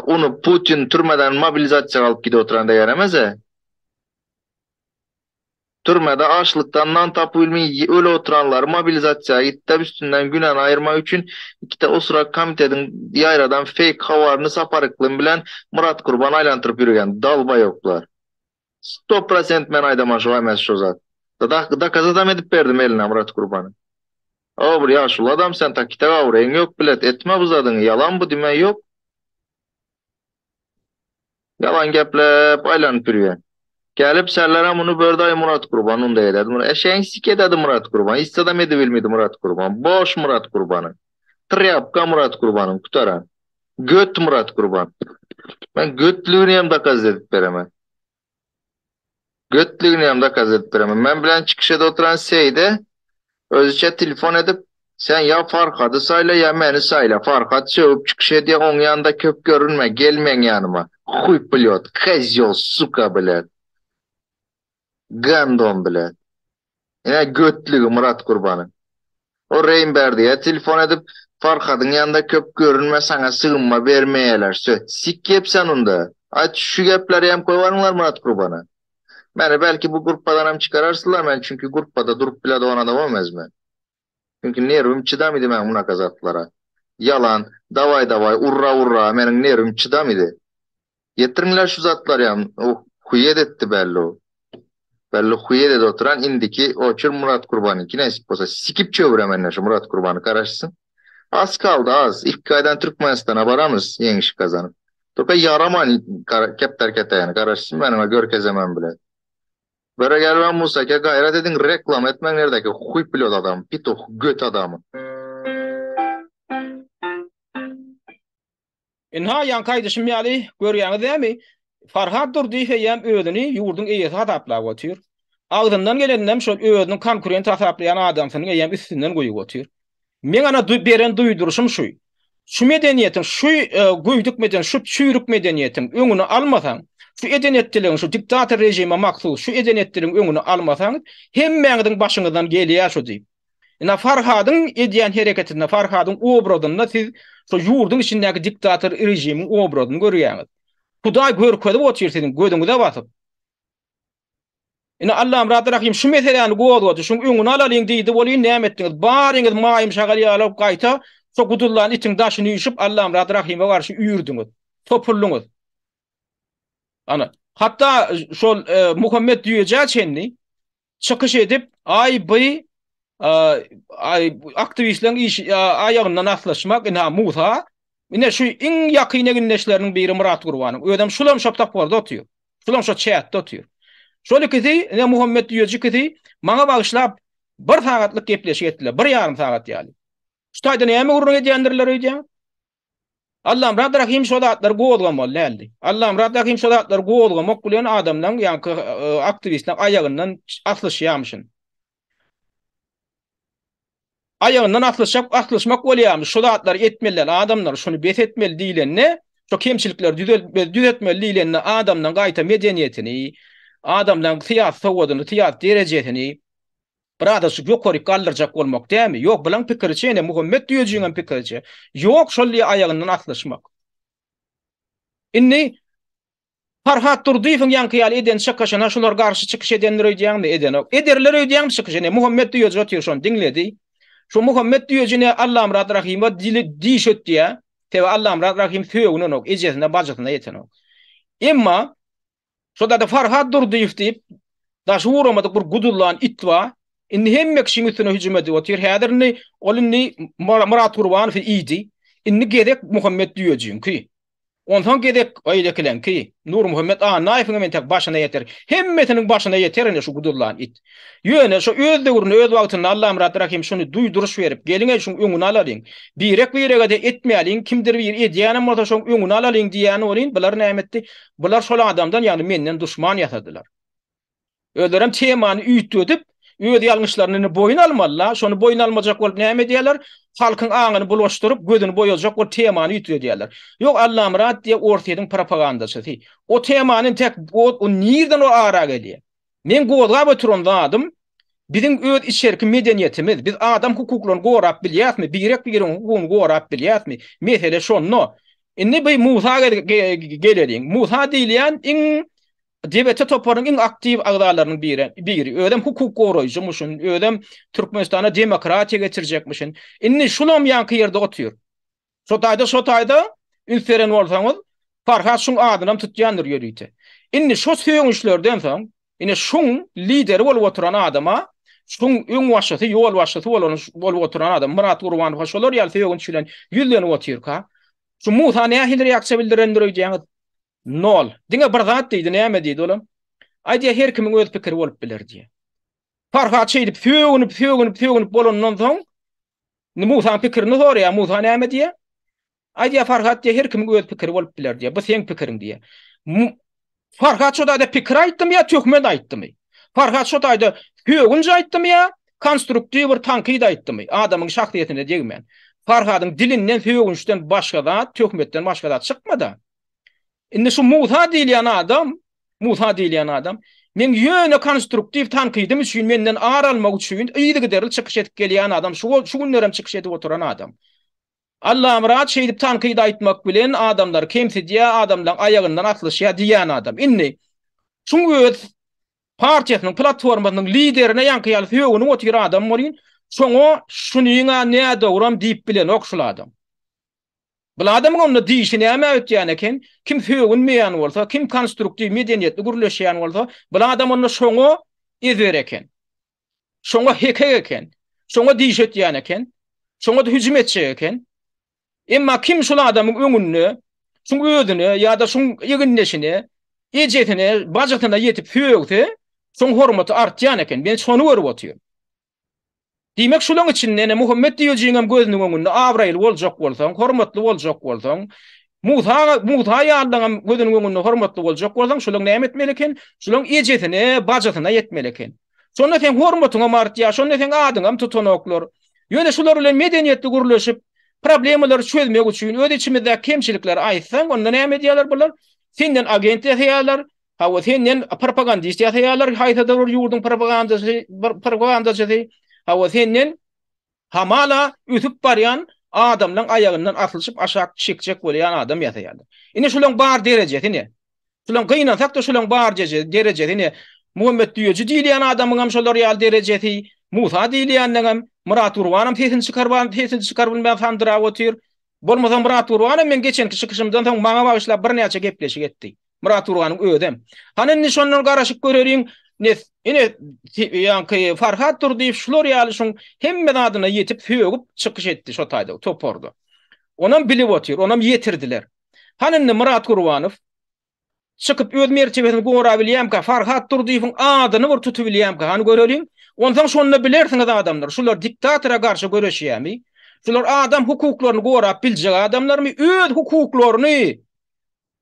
Onu Putin türmeden mobilizasiýa alyp gidip oturanda ýaramaz. Türmede açlıktan nan tapı bilmeyi öyle oturanlar mobilizasiya gitti üstünden günen ayırma üçün ikide o sıra komitedin yayradan fake havarını saparıklığın bilen Murat Kurban aylantırıp yürüyen dalba yoklar. 100% men aydaman şu emez şu zat. Da kazadam edip verdim eline Murat Kurban'ı. O bir yaşlı adam sen takite kavurayın yok bilet etme bu zadını yalan bu dümen yok. Yalan geplep aylanıp yürüyen. Gelip serlere bunu börday Murat Kurban onu da ederdi. Eşeğin sike dedi Murat Kurban. İstedem edebilmedi Murat Kurban. Boş Murat Kurban'ı. Triyapka Murat Kurban'ın kutaran. Göt Murat Kurban. Ben götlüğünü hem de kaz edip veremem. Götlüğünü hem de kaz edip veremem. Ben bilen çıkışa da oturan seyde özüçe telefon edip sen ya Farhad'ı sayla ya beni sayla. Farhad sövüp çıkışa diye onun yanında köp görünme. Gelmen yanıma. Huy pilot. Kazyo suka bilet. Gandon bilet. Yine götlüğü Murat Kurban'ı. O Reynberdi'ye telefon edip Farhad'ın yanında köp görünme sana sığınma vermeyeler. Sik yepsen onda. Aç şu gepleri hem koyvarınlar Murat Kurban'a. Beni belki bu gruppadan hem çıkararsınlar ben çünkü gruppada durup bile de ona da olmaz mı? Çünkü nervim çıdam idi ben buna kazatlara. Yalan, davay, urra, benim nervim çıdam idi. Yetirinler şu zatlar ya. O huyet etti belli o. Belli huyet dedi oturan indiki o çür Murat Kurban'ı. Ki nesip olsa sikip çövrəmenler şu Murat Kurban'ı karışsın. Az kaldı az. İlk aydan Türkmenistan'a varamız yenişik kazanıp. Topa yaraman kepter ketayını karışsın benimle gör kezemem bile. Böyle gel ben Musa'ya gayret edin reklam etmen neredeki huy pilot adam, pitoh göt adamı. Inha yan kaydışım ýaly görýäňiz dämi? Farhad durdy hem ödüni ýurdun eýesi hataplap otyr. Agdyndan gelendem şol ödüniň konkurent hataplayan adamsyny eýem üstünden goýup otyr. Men ana beren duýduruşum şu. Şu medeniýetiň şu goýduk meden şu çüýrük medeniýetiň öňüni almasaň, şu edeniyetdiligiň şu diktator rejime maksus şu edeniyetdiligiň öňüni almasaň hemmeňiň başyňyzdan gelýär şu diýip. Ina Farhadyň edýän hereketinde Farhadyň obradynda siz şu ýurdun içindäki diktator rejimiň obradyny görýäňiz. Hudaý görkezip oturýarsyň gödüňize basyp. Ina Allah'ım Rahman Rahim şu meseleni goýdy, şu öňüni alalyň diýdi, bolýan näme etdiňiz? Baryňyz maýym şagal ýalyp gaýta, şu gudurlaryň itiň daşyny ýüşüp Allah'ım Rahman Rahim'e garşy üýürdiňiz. Topurluňyz. Ana hatta şol Muhammed diýejä çenli çykyş edip aktivistlerin iş ayağından aslaşmak ina Musa ine şu en yakine günleşlerinin biri Murat Kurban'ın ödem şulam şaptak barda otuyor. Şulam şu chat'te otuyor. Şöyle kiti ine Muhammed diýýär kiti maňa bagyşlap bir sagatlyk gepleşik etdiler. 1,5 sagat ýaly. Şu taýda näme urun edýändirler öýdä? Allah'ım Rahman Rahim şu zatlar goýulgan boldy. Allah'ım Rahman Rahim şu zatlar goýulgan mokgulen adamdan ýa-ni aktivistler ayağından aslaşýarmyşyn. ayağından atlaşmak bolýarmy. Şu zatlar etmeliler, adamlar şunu bet etmeli diýlenne, şu kemçilikler düzeltmeli diýlenne adamdan gaýta medeniyetini, adamdan tiyat sowadyny, tiyat derejesini burada şu ýokary galdyrjak bolmak dämi? Ýok, bilen pikirçe ene Muhammed diýejiňem pikirçe. Ýok, şolly ayağından atlaşmak. Inni Farhat Durdyýewiň ýankyýaly eden çykyşyna şular garşy çykyş edenler öýdýärmi eden? Ederler öýdýärmi çykyşyny? Muhammed diýýär otyr şonu diňledi. Şu Muhammed diýejine Allah'ım Rahim we dili diýşet diýä. Tebe Allah'ım Rahim söýüňden ok, ejesine bajatyna ýeten ok. Emma şoda da Farhat Durdyýew diýip daş uğramadyk bir gudullan itwa inni hemmek şiň üstüne hüjüm edip otyr. Häzirni olunny Murat Gurbanow idi. Inni gedek Muhammed diýejiň ki. Ondan gedek aýlekilen ki Nur Muhammed naýfyňa men tek başyna ýeter. Hemmetiniň başyna ýeterine şu gudullan it. Ýöne şu öz döwrüne öz wagtyny Allah'ım Rahim şunu duýduruş berip geliňe şu öňüne alalyň. Birek de etmeýäliň, kimdir bir edýänem bolsa şu öňüne alalyň diýäni bolyn. Bular nämetdi? Bular şol adamdan ýagny menden duşman ýasadylar. Özlerem temany üýtdip öýde ýalňyşlaryny boyun almalylar. Şonu boyun almajak bolup näme diýerler? Halkyň aňyny bulaşdyryp gözüni boýajak bol temany üýtüýär diýerler. Ýok, Allah'ım rahat diýe ortaýyň propagandasy. O temanyň tek o nirden o ara gelýär. Men goýga oturan adam, bizim öz içerki medeniyetimiz, biz adam hukuklaryny gorap bilýärmi? Birek hukukyny gorap bilýärmi? Mesele şonno. Indi bu Musa gelýär. Musa diýilýän iň devlete toparyň iň aktiv agdalarynyň biri. Ödem hukuk goraýjymyşyn, ödem Türkmenistana demokratiýa getirjekmişin. Inni şulam ýanky ýerde otýur. Şo taýda ünseren bolsaňyz, Farhat şuň adynam tutýandyr ýörüýte. Inni şo söýüňişlerden soň, ine şuň lideri bolup oturan adama, şuň öň başçysy, ýol başçysy bolup oturan adam Murat Gurbanow şolar ýaly söýüňiş bilen ýüzlenip otýur ka. Şu Musa nähili reaksiýa bildirendir öýdýäňiz? Nol. Diňe bir zat diýdi, näme diýdi olam? Aýdy her kimiň öz pikiri bolup biler diýe. Farhat şeýdip söýünip bolandan soň Musa pikirini sorýar, Musa näme diýe? Aýdy Farhat diýe her kimiň öz pikiri bolup biler diýe. Bu seň pikiriň diýe. Farhat şo da pikir aýtdym ýa tökmen aýtdymy? Farhat şo taýda söýünje aýtdym ýa konstruktiw bir tanqid aýtdymy? Adamyň şahsiýetine degmen. Farhatyň dilinden söýünçden başga da, tökmetden başga da çykmady. Indi şu Musa diýilýän adam, men ýöne konstruktiw tanqydim üçin menden aralmak üçin ýygy giderli çykyş edip gelýän adam, şu günlerem çykyş edip oturan adam. Allah'ım rahat şeýdip tanqyd aýtmak bilen adamlar kemsediýär, adamlaryň aýagyndan atlyşýar diýän adam. Inni şuň öz partiýasynyň platformasynyň liderine ýanky ýaly söýüni otyr adam bolýan, şoňa şunyňa näde dogram diýip bilen okşul adam. Bu adamın onu diýişini näme ötýän eken, kim söýünmeýän bolsa, kim konstruktiw medeniyetli gürleşýän bolsa, bu adam onu şoňa ezer eken. Şoňa hekek eken. Şoňa diýiş etýän eken. Şoňa da hüjüm etjek eken. Emma kim şol adamyň öňünde, şoň özüne ýa-da şoň ýeginleşine, ejetine, bajatyna ýetip söýükse, şoň hormaty artýan eken. Men şonu görüp otyrym. Diýmek şulaň için näme Muhammed diýejiňem gözüniň öňünde Abrail boljak bolsaň, hormatly boljak bolsaň, Musa ýalanam gözüniň öňünde hormatly boljak bolsaň, şulaň näme etmeli eken? Şulaň ejetine, bajatyna ýetmeli eken. Şonda sen hormatyňa martýa, şonda sen adyňam tutanoklar. Ýöne şular bilen medeniýetli gürleşip, problemleri çözmek üçin öz içimizde kemçilikler aýtsaň, onda näme diýerler bular? Senden agent diýerler, hawa senden propagandist diýerler, haýta da ýurdun propagandasy. Hawa senden hamala ütüp baryan adamlaryň aýagyndan atlyşyp aşak çekjek bolýan adam ýasaýardy. Ine şulaň bar derejetini, şulaň gynansak da şulaň bar derejetini Muhammed diýilýän adamyň şolar ýaly derejeti, Musa diýilýändem Murat Gurbanow tesin çykarban ben sandyra otyr. Bolmasa Murat Gurbanow men geçenki çykyşymdan soň maňa bagyşlap bir näçe gepleşik etdi. Murat Gurbanow ödem. Hanan nişanlar garaşyk göreriň. Ine ýanky Farhat Durdyýew şular ýaly şoň hemme adyna ýetip söýüp çykyş etdi şo taýda, topordy. Onam bilip otyr, onam ýetirdiler. Hanynny Murat Gurbanow çykyp öz mertebesini gorap bilýärmi? Farhat Durdyýewiň adyny bir tutup bilýärmi? Hany göreliň? Ondan şonu bilersiňiz adamlar, şular diktatora garşy göreşýärmi? Şular adam hukuklaryny gorap biljek adamlarmy? Öz hukuklaryny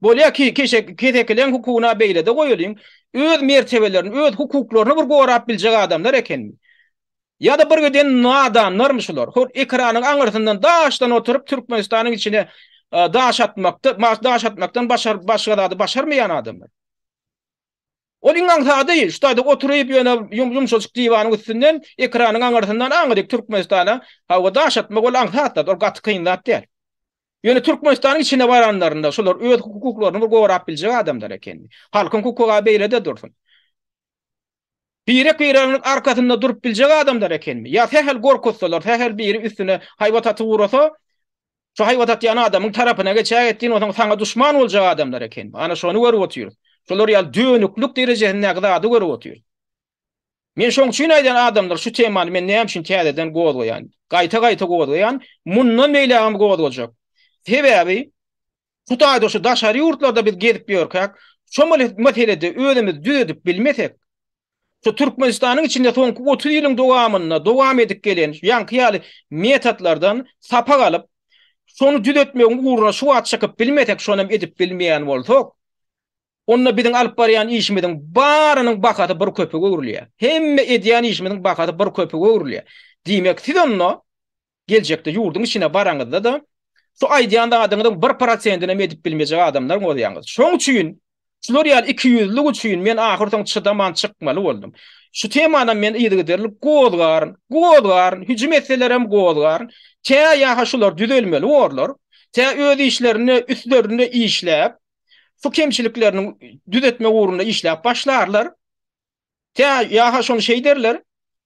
bolýa ki kesekilen hukukuna beýle de goýulyň. Öz mertebelerini, öz hukuklaryny bir gorap biljek adamlar ekenmi? Ya da bir geden nadanlar şular. Hor ekranın aňyrtyndan daşdan oturup Türkmenistanyň içine daş atmaktan başarady başarmayan adamlar. Ol iňaňsa değil, şuýda oturyp ýöne ýumşaçyk diýwanyň üstünden ekranyň aňyrtyndan aňyryk Türkmenistana hawa daş atmak ol aňsatda, ol gaty kynlat däl. Ýöne Türkmenistanyň içine baranlarynda şolar öz hukuklaryny gowrap biljek adamlar eken. Halkyň hukuka beýlede dursun. Birek arkasında durup biljek adamlar ekenmi? Ya tehel gorkutsalar, tehel biri üstüne hayvat atı vurasa, şu hayvat atı yana adamın tarafına geçe ettiğin o sana düşman olacak adamlar ekenmi? Ana şonu görüp otuyor. Şolar ýa dönüklük derejesinde kadar adı görüp otuyor. Men şoň üçin aýdan adamlar şu temany men näme üçin täzeden gowlaýan, gaýta gowlaýan, mundan meýlegim gowlaýjak. Sebäbi Hutaýda şu daşary ýurtlarda biz gezip ýörkäk, şo meselede özümiz düzedip bilmesek, şu Türkmenistanyň içinde soňky 30 ýylyň dowam edip gelen ýanky metodlardan sapak alyp, şonu düzetmegiň uğruna şu at çakyp bilmesek, şonu edip bilmeýän bolsak, onna biziň alyp barýan işimiziň barynyň bakaty bir köpek öwrülýär. Hemme edýän işimiziň bakaty bir köpek öwrülýär. Diýmek siz onno geljekde ýurduň içine baraňyzda da şu aýdýan adamyň 1%-ine edip bilmejek adamlar bolýaňyz. Şoň üçin şular ýaly 200'lik üçin men ahyrdan çydaman çykmaly boldum. Şu temanyň men ýygyderlik gowlaryn, hüjüm etselerem gowlaryn, tä şular düzelmeli bolýar. Tä öz işlerini üstlerinde işläp, şu kemçiliklerini düzetme uğruna işläp başlarlar. Tä şonu şey derler,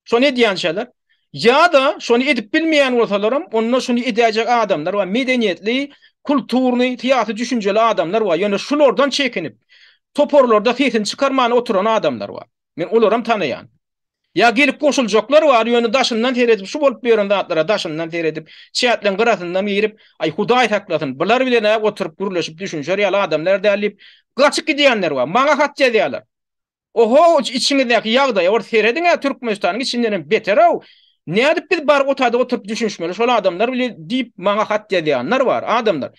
şonu edýänçeler. Ya da şonu edip bilmeýän bolsalaram, onda şunu edäjek adamlar we medeniýetli, kulturny, tiýatry düşünjeli adamlar we ýöne şulardan çekinip toporlarda sesini çykarmany oturan adamlar var. Men olaram tanayan. Ya gelip koşuljaklar var, ýöne daşyndan teredip şu bolup beren zatlara daşyndan teredip, çätlen gyrasyndan girip, ay Hudaý saklasyn, bular bilen oturup gürleşip düşünýär ýaly adamlar dälip gaçyk gidýänler var. Maňa hat ýazýarlar. Oho, içiňizdäki ýagdaý or serediňe Türkmenistanyň içinden beter. Ne edip biz bar otada oturup düşünmeli. Şol adamlar bile diýip maňa hat ýazýanlar var, adamlar.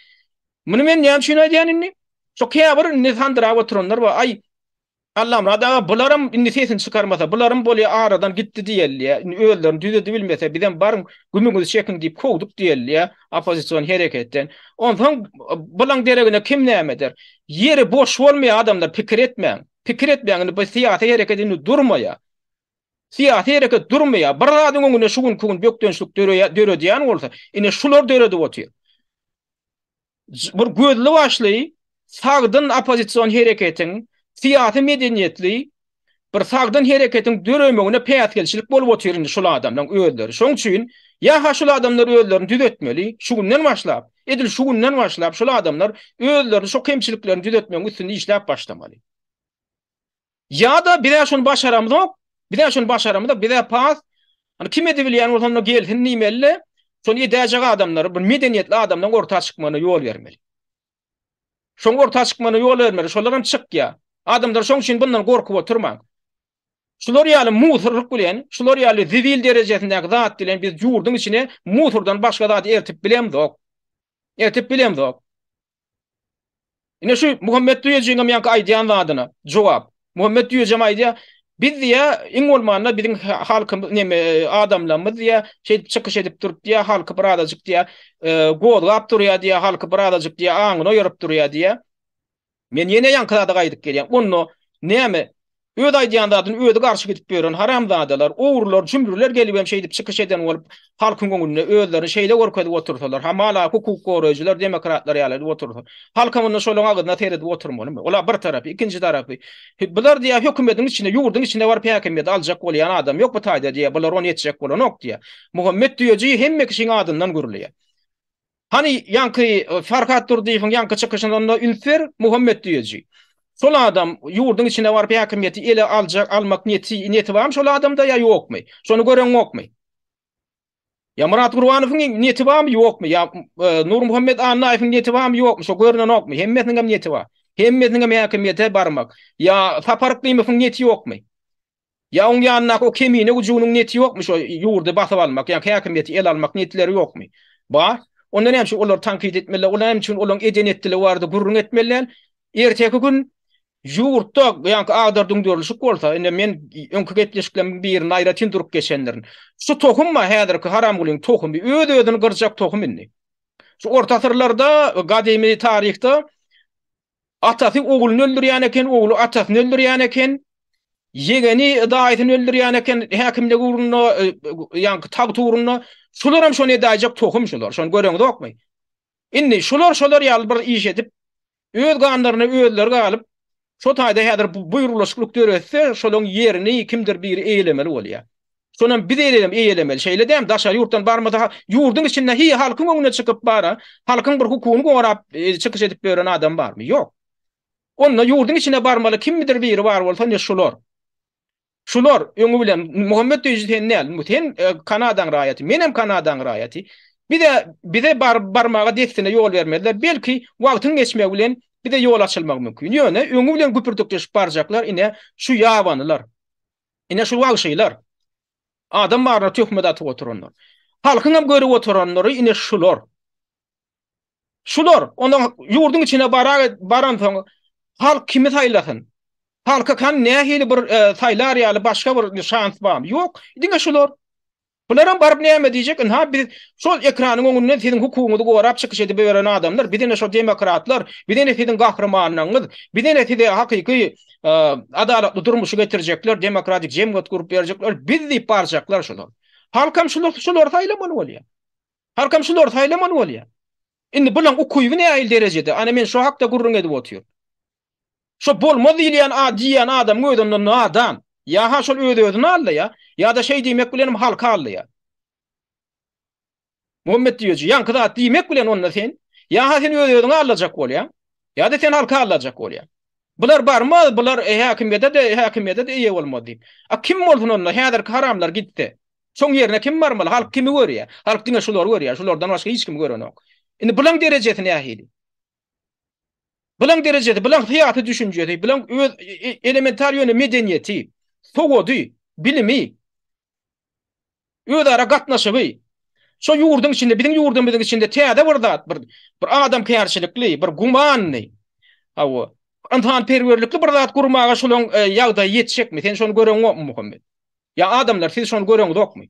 Muny men näme üçin aýdýanynny? Şo käbir nesandyra oturanlar var. Ay Allah'ım rada bularım indi sesini çıkarmasa, bularım bolýa aradan gitti diýelli. Öýlerini düzedi bilmese, bizden barın gümüňizi çekin diýip kowduk diýelli. Opozisiýon hereketden. Ondan bulaň deregine kim näme der? Yeri boş bolmaýan adamlar pikir etmeň. Pikir etmeň, bu siýasy hereketini durmaýa. Siýasy hereket durmaýa. Bir radyň öňüne şugun kugun bökdönçlük dörediýän bolsa, ine şular döredi otyr. Bir gözli başly sagdyn opozisiýon hereketiň siýasy medeniýetli bir sagdyn hereketin döremegine peýat gelçilik bolup oturýar şol adamlaryň özleri. Şoň üçin ýa şol adamlar özlerini düzetmeli, şu günden başlap, edil şu günden başlap şol adamlar özlerini şu kemçiliklerini düzetmegiň üstünde işläp başlamaly. Ya da bir şonu başaramyk, bir de pas, hani kim edebilýän bolsa gelsin nimelle, şonu edäjek adamlar, bir medeniýetli adamdan orta çykmana ýol bermeli. Şoň orta çykmana ýol bermeli, şolaram çykýa. Adamlar şoň üçin bundan gorkup oturmaň. Şular ýaly musurlyk bilen, şular ýaly zivil derejesindäki zat bilen biz ýurduň içine musurdan başga zat ertip bilemzok. Ine şu Muhammed Düýejiňem ýanky aýdýan zadyna jogap. Muhammed Düýejim aýdýa, biz diýä iň bolmanda biziň halkymyz näme adamlarymyz diýä şey çykyş edip durup diýä halky bir adajyk diýä gowlap durýar diýä halky bir adajyk diýä aňyna ýörüp durýar diýä. Men ýene ýankylada gaýdyp gelýän. Onu näme? Öz aýdýan zadyny öýde garşy gidip beren haramzadalar, owurlar, jümürler gelip hem şeýdip çykyş eden bolup halkyň göňüne özleri şeýle gorkadyp otursalar, hamala hukuk goraýjylar, demokratlar ýaly otursalar. Halkyň onu şolaň agyna teredip oturmaly. Ola bir tarapy, ikinji tarapy. Bular diýär hökümetiň içinde, ýurduň içinde bar häkimet aljak bolýan adam ýok bu taýda diýär, bular onu etjek bolanok diýär. Muhammed Düýeji hemme kişiň adyndan görülýär. Hani yankı Farhat Durdiýewiň yankı çykyşynda ünfer Muhammed Düýeji. Şol adam ýurduň içinde bar häkimeti ele almak niyeti barmy? Şol adamda ýa ýokmy? Şonu gören ýokmy? Ya Murat Gurwanowyň niyeti barmy? Ýokmy? Ya Nur Muhammed Annaýewiň niyeti barmy? Ýokmy? Şo görenen ýokmy? Hemmetiniň niyeti bar. Hemmetiniň häkimete barmak. Ya Sapark Dymowyň niyeti ýokmy? Ya oň ýanyna o kemine ujunyň niyeti ýokmy? Şo ýurdy basyp almak, ýa häkimeti el almak niyetleri ýokmy? Bar. Ondan hem şu olar tankit etmeli, olar hem şu olan edenetli vardı, gurrun etmeliler. Erteki gün Yurtda ýa-ni agdardyň dörlüşik bolsa, indi men öňkü gepleşiklerimiň birini aýratyn durup geçenlerin. Şu tohumma häzirki haram gulyň tohumy öd-ödüni gyrjak tohum indi. Şu orta asyrlarda gadymy tarihde atasy ogluny öldürýän eken, oglu atasyny öldürýän eken, yegeni daýatyny öldürýän eken, häkimlik urunyna ýa-ni tag turunyna şular hem şonu edäjek tohum şular. Şonu göreňiz okmy? Indi şular ýaly bir iş edip öz ganlaryny özleri galyp şo taýda häzir buýruluşyk döretse, şolaryň ýerini kimdir biri eýlemeli bolýar. Şonam biz eýlemeli. Şeýle däm daşary ýurtdan barmada ýurdun içinde hi halkyň öňüne çykyp bara, halkyň bir hukukyny gorap çykyş edip beren adam barmy? Ýok. Onda ýurdun içine barmaly kimdir biri bar bolsa ne şular. Şular öňü bilen Muhammed Tejiden näl? Muten Kanadaň raýaty, menem Kanadaň raýaty. Bize barmaga destine ýol bermediler. Belki wagtyň geçmek bilen bir de yol açılmak mümkün. Ýöne öňü bilen güpürdükleşip barjaklar ine şu ýabanylar. Ine şu wagşylar. Adam barna töhmet atyp oturanlar. Halkyň hem görüp oturanlary ine şular. Şular ondan ýurdun içine baran soň halk kimi taýlasyn? Halka kan nähili bir taýlar ýaly başga bir şans barmy? Ýok. Diňe şular. Bunlaran barıp näme diýjek? Ha biz şol ekranyň öňünden siziň hukugyňyzy gorap çykyş edip beren adamlar, bizden şo demokratlar, bizden siziň gahrymanyňyz, bizden size hakyky adalatly durmuşy getirjekler, demokratik jemgyýet gurup berjekler, biz diýip barjaklar şolar. Halkam şular taýlamany bolýar. Halkam şular taýlamany bolýar. Indi bulan ukuýby näil derejede? Ana men şo hakda gurrun edip otyrýar. Şo bolmady diýen adam öýdünden adam. Ya ha şol öýdüni aldy ya da şey diýmek bilen halka aldy ya. Muhammed diýýär, ýankyda diýmek bilen onda sen ya ha sen öýdüni alacak bolýar ya da sen halka alacak bolýar. Bular barmy? Bular häkimiýete de eýe bolmady. Kim bolsun onda? Häzir haramlar gitdi. Şoň ýerine kim barmaly? Halk kimi görýär? Halk diňe şular görýär. Şulardan başga hiç kim görenok. Indi bulan derejesine nähili? Bulan derejesinde, bulan hyýaty düşünjesi, bulan öz elementar ýöne medeniýeti, sowady, bilimi, özara gatnaşygy. Şo ýurdun içinde, biziň ýurdumyzyň içinde täze bir zat, bir adam kärçilikli, bir gumanly, hawa, antan perwerlikli bir zat gurmaga şolaň ýagdaý ýetişekmi? Sen şonu göreňokmy Muhammed? Ya adamlar siz şonu göreňokmy?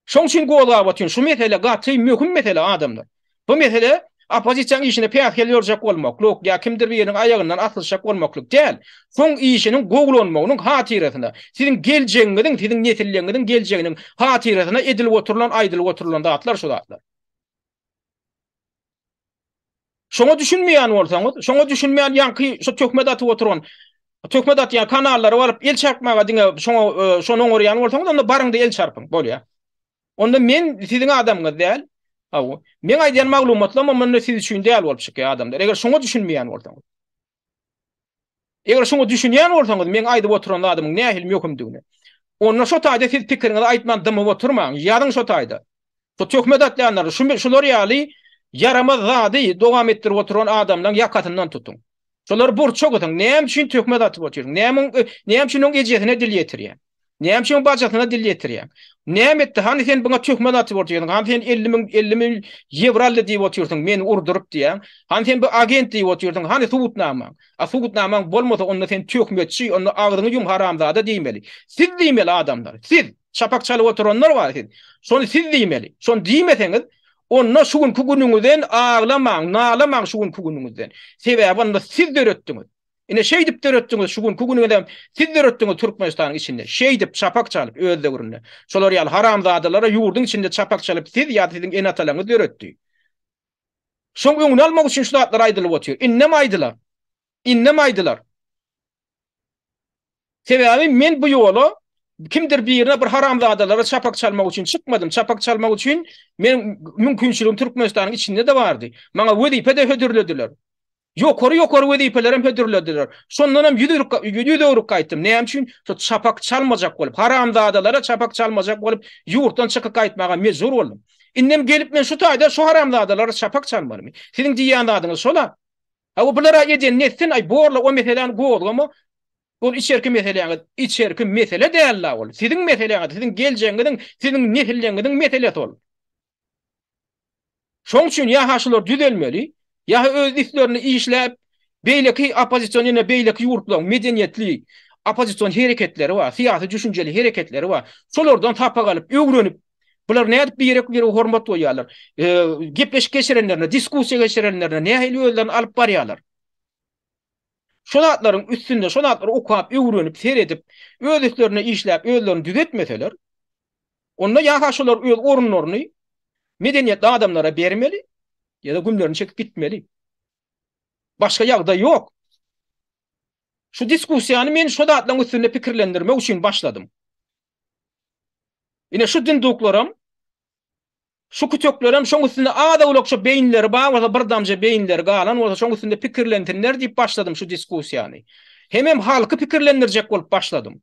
Şoň üçin golap atýan şu mesele gaty möhüm mesele adamlar. Bu mesele opozisiýanyň işine päýak gelýärjek bolmaklyk, ýa kimdir biriniň aýagyndan atylşak bolmaklyk däl. Şoň işiniň gowlanmagynyň hatyrasyna, siziň geljegiňiň, siziň nesilliňiň geljegiňiň hatyrasyna edilip oturulan, aýdylyp oturulan zatlar şu zatlar. Şoňa düşünmeýän bolsaňyz, şoňa düşünmeýän ýanky şu tökmet atyp oturan, tökmet atýan kanallary alyp el çarpmaga diňe şoňa oňorýan bolsaňyz, onda barňda el çarpyň bolýar. Onda men siziň adamňyz däl. Hawa, men aýdýan maglumatlar men siz üçin däl bolup çykýar adamlar. Eger şoňa düşünmeýän bolsaňyz. Eger şoňa düşünýän bolsaňyz, men aýdyp oturan adamyň nähili möhümdigini. Onda şo taýda siz pikiriňizi aýtmandymy oturmaň, ýadyň şo taýda. Şo tökmet atýanlar, şular ýaly yaramaz zady dowam etdirip oturan adamlaryň ýakatyndan tutun. Şolar burçok otyň, näme üçin tökmet atyp otyryň? Näme üçin oň ejesine dil ýetirýär? Näme üçin bajatyna dil ýetirýär? Näme etdi? Hani sen buna tökmet atyp otyryň? Hani sen 50 000 evrally diýip otyrdyň, meni urdurup diýär. Hani sen bir agent diýip otyrdyň, hani subutnama. Subutnama bolmasa onda sen tökmetçi, onda agryny ýum haramzada diýmeli. Siz diýmeli adamlar. Siz şapak çalyp oturanlar bar. Şonu siz diýmeli. Şonu diýmeseňiz, onna şugun kugünüňizden ağlamaň, nalamaň şugun kugünüňizden. Sebäbi onda siz döretdiňiz. Ine şey dip döretdiňiz şugun kugünüňizden siz döretdiňiz Türkmenistanyň içinde. Şey dip şapak çalyp özde görünne. Şolar ýaly haramzadalara ýurdun içinde şapak çalyp siz ýa-da siziň enatalaryňyz döretdi. Şoň öňüne almak üçin şu zatlar aýdylyp otýar. Innem aýdylar. Sebäbi men bu ýola kimdir birine bir haramzadalara çapak çalmak için çıkmadım. Çapak çalmak için men mümkinçiligim Türkmenistan'ın içinde de vardı. Bana wezipe de hödürlediler. Yokoru wezipeler hem hödürlediler. Sondan hem yüdürük gaýtdym. Näme üçin? Şu çapak çalmajak bolup, haramzadalara çapak çalmajak bolup, ýurtdan çykyp gaýtmaga mejbur boldum. Innem gelip men şu taýda şu haramzadalara çapak çalmarymy. Siziň diýýän adyňyz şola. Ha bulara ýeden netsin ay borla o meseleni goýulgamy. Bu içerki mesele däl la ol. Siziň meseleňiz, siziň geljegiňiň, siziň nesilliňiň meselesi ol. Şoň üçin ýa haşular düzelmeli, ýa öz işlerini işläp, Beýleki opozisiýon ýene beýleki ýurtlaryň medeniýetli opozisiýon hereketleri var, syýasy düşünjeli hereketleri var. Şolardan tapa galyp, öwrenip, bular nädip birekleri hormat goýýarlar. Gepleşik geçirenlerine, diskusiýa geçirenlerine nähili ýoldan alyp barýarlar. Şolatlaryň üstünde, şolatlary okup, öwrenip, seredip, özlüklerine işläp, özlerini düzetmeseler, onda ýa-da şolar öz orunlaryny medeniýetli adamlara bermeli, ýa-da gümlerini çekip gitmeli. Başka ýagdaý ýok. Şu diskusiýany men şu datlaryň üstünde pikirlendirmek üçin başladym. Ine şu dinduklarym, şu kütöklerim şoň üstünde ada ulakça beýinleri bar, wala bir damja beýinleri galan, wala şoň üstünde pikirlendirler diýip başladym şu diskusiýany. Hemem halky pikirlendirjek bolup başladym.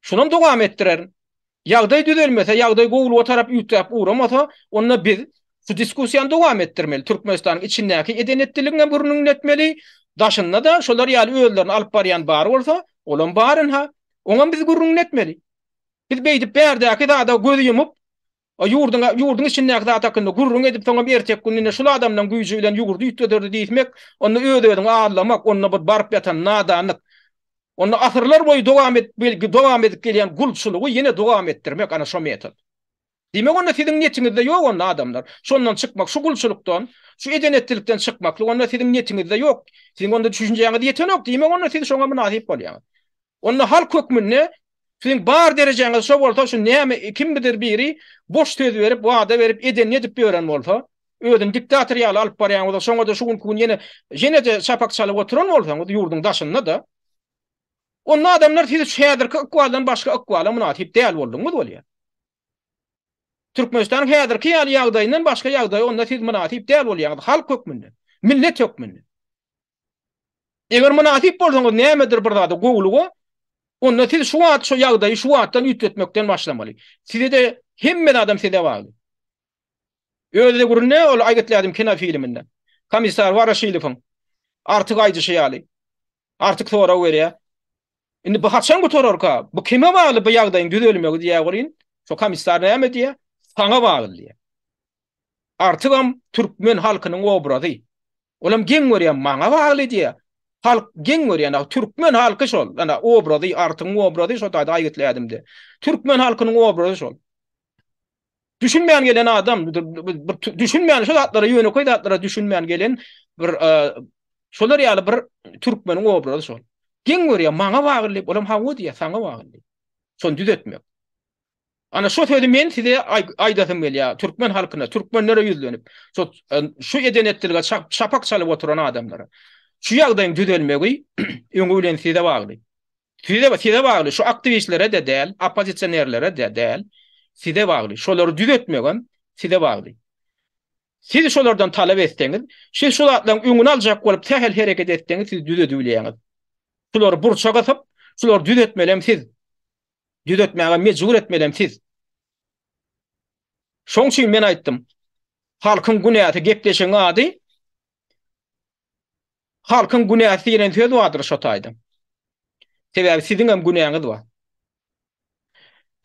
Şunun dowam etdirer. Ýagdaý düzelmese, ýagdaý goýuly o tarap ýütüp uramasa, onda biz şu diskusiýany dowam etdirmeli. Türkmenistanyň içindäki edenetdiligiňe burnun etmeli. Daşynda da şolar ýaly özlerini alyp barýan bar bolsa, olan baryn ha. Oňa biz gurrun etmeli. Biz beýdip bärdäki da gözi ýumyp, o ýurdun içindäki zat hakynda gurrun edip soňra bertek gününe şol adamdan güýji bilen ýugurdy ýitdirdi diýmek, onu öýdüň ağlamak, onu bir barp ýatan nadanlyk. Onu asyrlar boyu dowam edip gelýän gulçylygy ýene dowam etdirmek ana şo metod. Diýmek onda siziň niýetiňizde ýok onda adamlar. Şondan çykmak, şu gulçylykdan, şu edenetdilikden çykmak, onda siziň niýetiňizde ýok. Siziň onda düşünjeňiz ýetenok. Diýmek onda siz şoňa münasip bolýar. Onda halk hökmünde siziň bar derejeňiz şo bolsa, şu näme kim bilir biri boş söz berip, wada berip edeniyet edip beren bolsa, özüň diktator ýaly alyp barýan bolsa, şoňa da şu gün ýene de şapak çalyp oturan bolsa, ýurdun daşynda da onda adamlar sizi şäherki ykwalan başga ıkwala münasip däl boldyňyz bolýar. Türkmenistan häzirki ýagdaýyndan başga ýagdaý onda siz münasip däl bolýar. Halk hökmünde, millet hökmünde. Eger münasip bolsaňyz nämedir bir zady goýulygy, onda siz şu ýagdaýy şu wagtdan ýitretmekden başlamaly. Size de hemme adam size bagly. Öýle gurunne ol aýgatladım kina filminden. Komissar Waraşylyň artyk aýdyşy ýaly. Artyk sonra berýär. Indi bu haçan gutorarka, bu kime bagly bu ýagdaýyň düzelmegi diýä goryn. Şo komissar näme diýär? Saňa bagly diýär. Artygam türkmen halkynyň obrazy. Olam geň görýän maňa bagly diýär. Halk geň görýän türkmen halky şol. Ana obrazy, artyň obrazy şo taýda aýgatlaýdym de. Türkmen halkynyň obrazy şol. Düşünmeýän gelen adam, düşünmeýän şo zatlara ýöne koý zatlara düşünmeýän gelen bir şolar ýaly bir türkmeniň obrazy şol. Geň görýän maňa bagly, olam hawa diýär, saňa bagly. Şonu düzeltmek. Ana şu sözü men size aýdasym gelýär. Türkmen halkyna, türkmenlere ýüzlenip, şu edenetdilige çapak çalyp oturan adamlara. Şu ýagdaýyň düzelmegi öňe bilen size bagly. Size bagly, şu aktivistlere de däl, opozisiýonlerlere de däl, size bagly. Şolary düzeltmegem size bagly. Siz şolardan talep etseňiz, siz şu zatlaryň öňüni aljak bolup tähel hereket etseňiz, siz düzelýäňiz. Şolary burça gatyp, şolary düzeltmelem siz. Düzeltmäge mecbur etmelem siz. Şoň üçin men aýtdym. Halkyň günäti gepleşen ady, halkyň günäti diýen söz bardyr şo taýda. Sebäbi siziň hem günäňiz bar.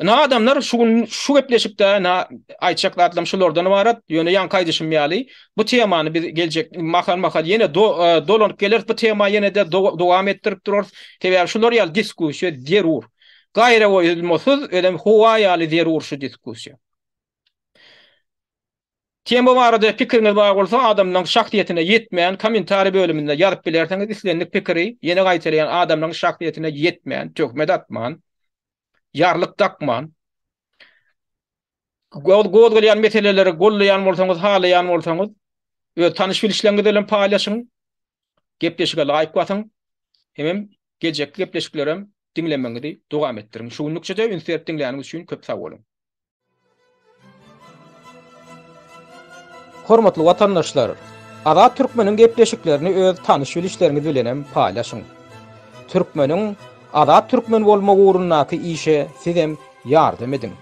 Adamlar şu gepleşipde aýtjaklarym şolardan ibaret, ýöne ýan kaýdyşym ýaly. Bu temany biz geljek mahal ýene dolanyp geler, bu tema ýene de dowam etdirip durar. Sebäbi şolar ýaly diskusiýa zerur. Gaýra goýulmasyz elem howa ýaly zerur şu diskusiýa. Tema barada pikiriňiz bar bolsa, adamlaryň şahsiýetine ýetmeýän kommentari bölüminde ýazyp bilerseňiz, islendik pikiri ýene gaýtarýan adamlaryň şahsiýetine ýetmeýän töhmet atman, ýarlyk takman, goýulýan meseleleri gollaýan bolsaňyz, halaýan bolsaňyz, öz tanyş bilişleriniz bilen paýlaşyň, gepleşige laýyk basyň, hemem geljek gepleşiklerem dinlemeňizi dowam etdiriň. Şu günlükçe de ünsüýet dinleýäniňiz üçin köp sag bolun. Hormatly watandaşlar, Azat Türkmeniň gepleşiklerini öz tanyş bilişleriniz bilen paýlaşyň. Türkmeniň Azat Türkmen bolmagy ugrundaky işe sizem ýardam edin.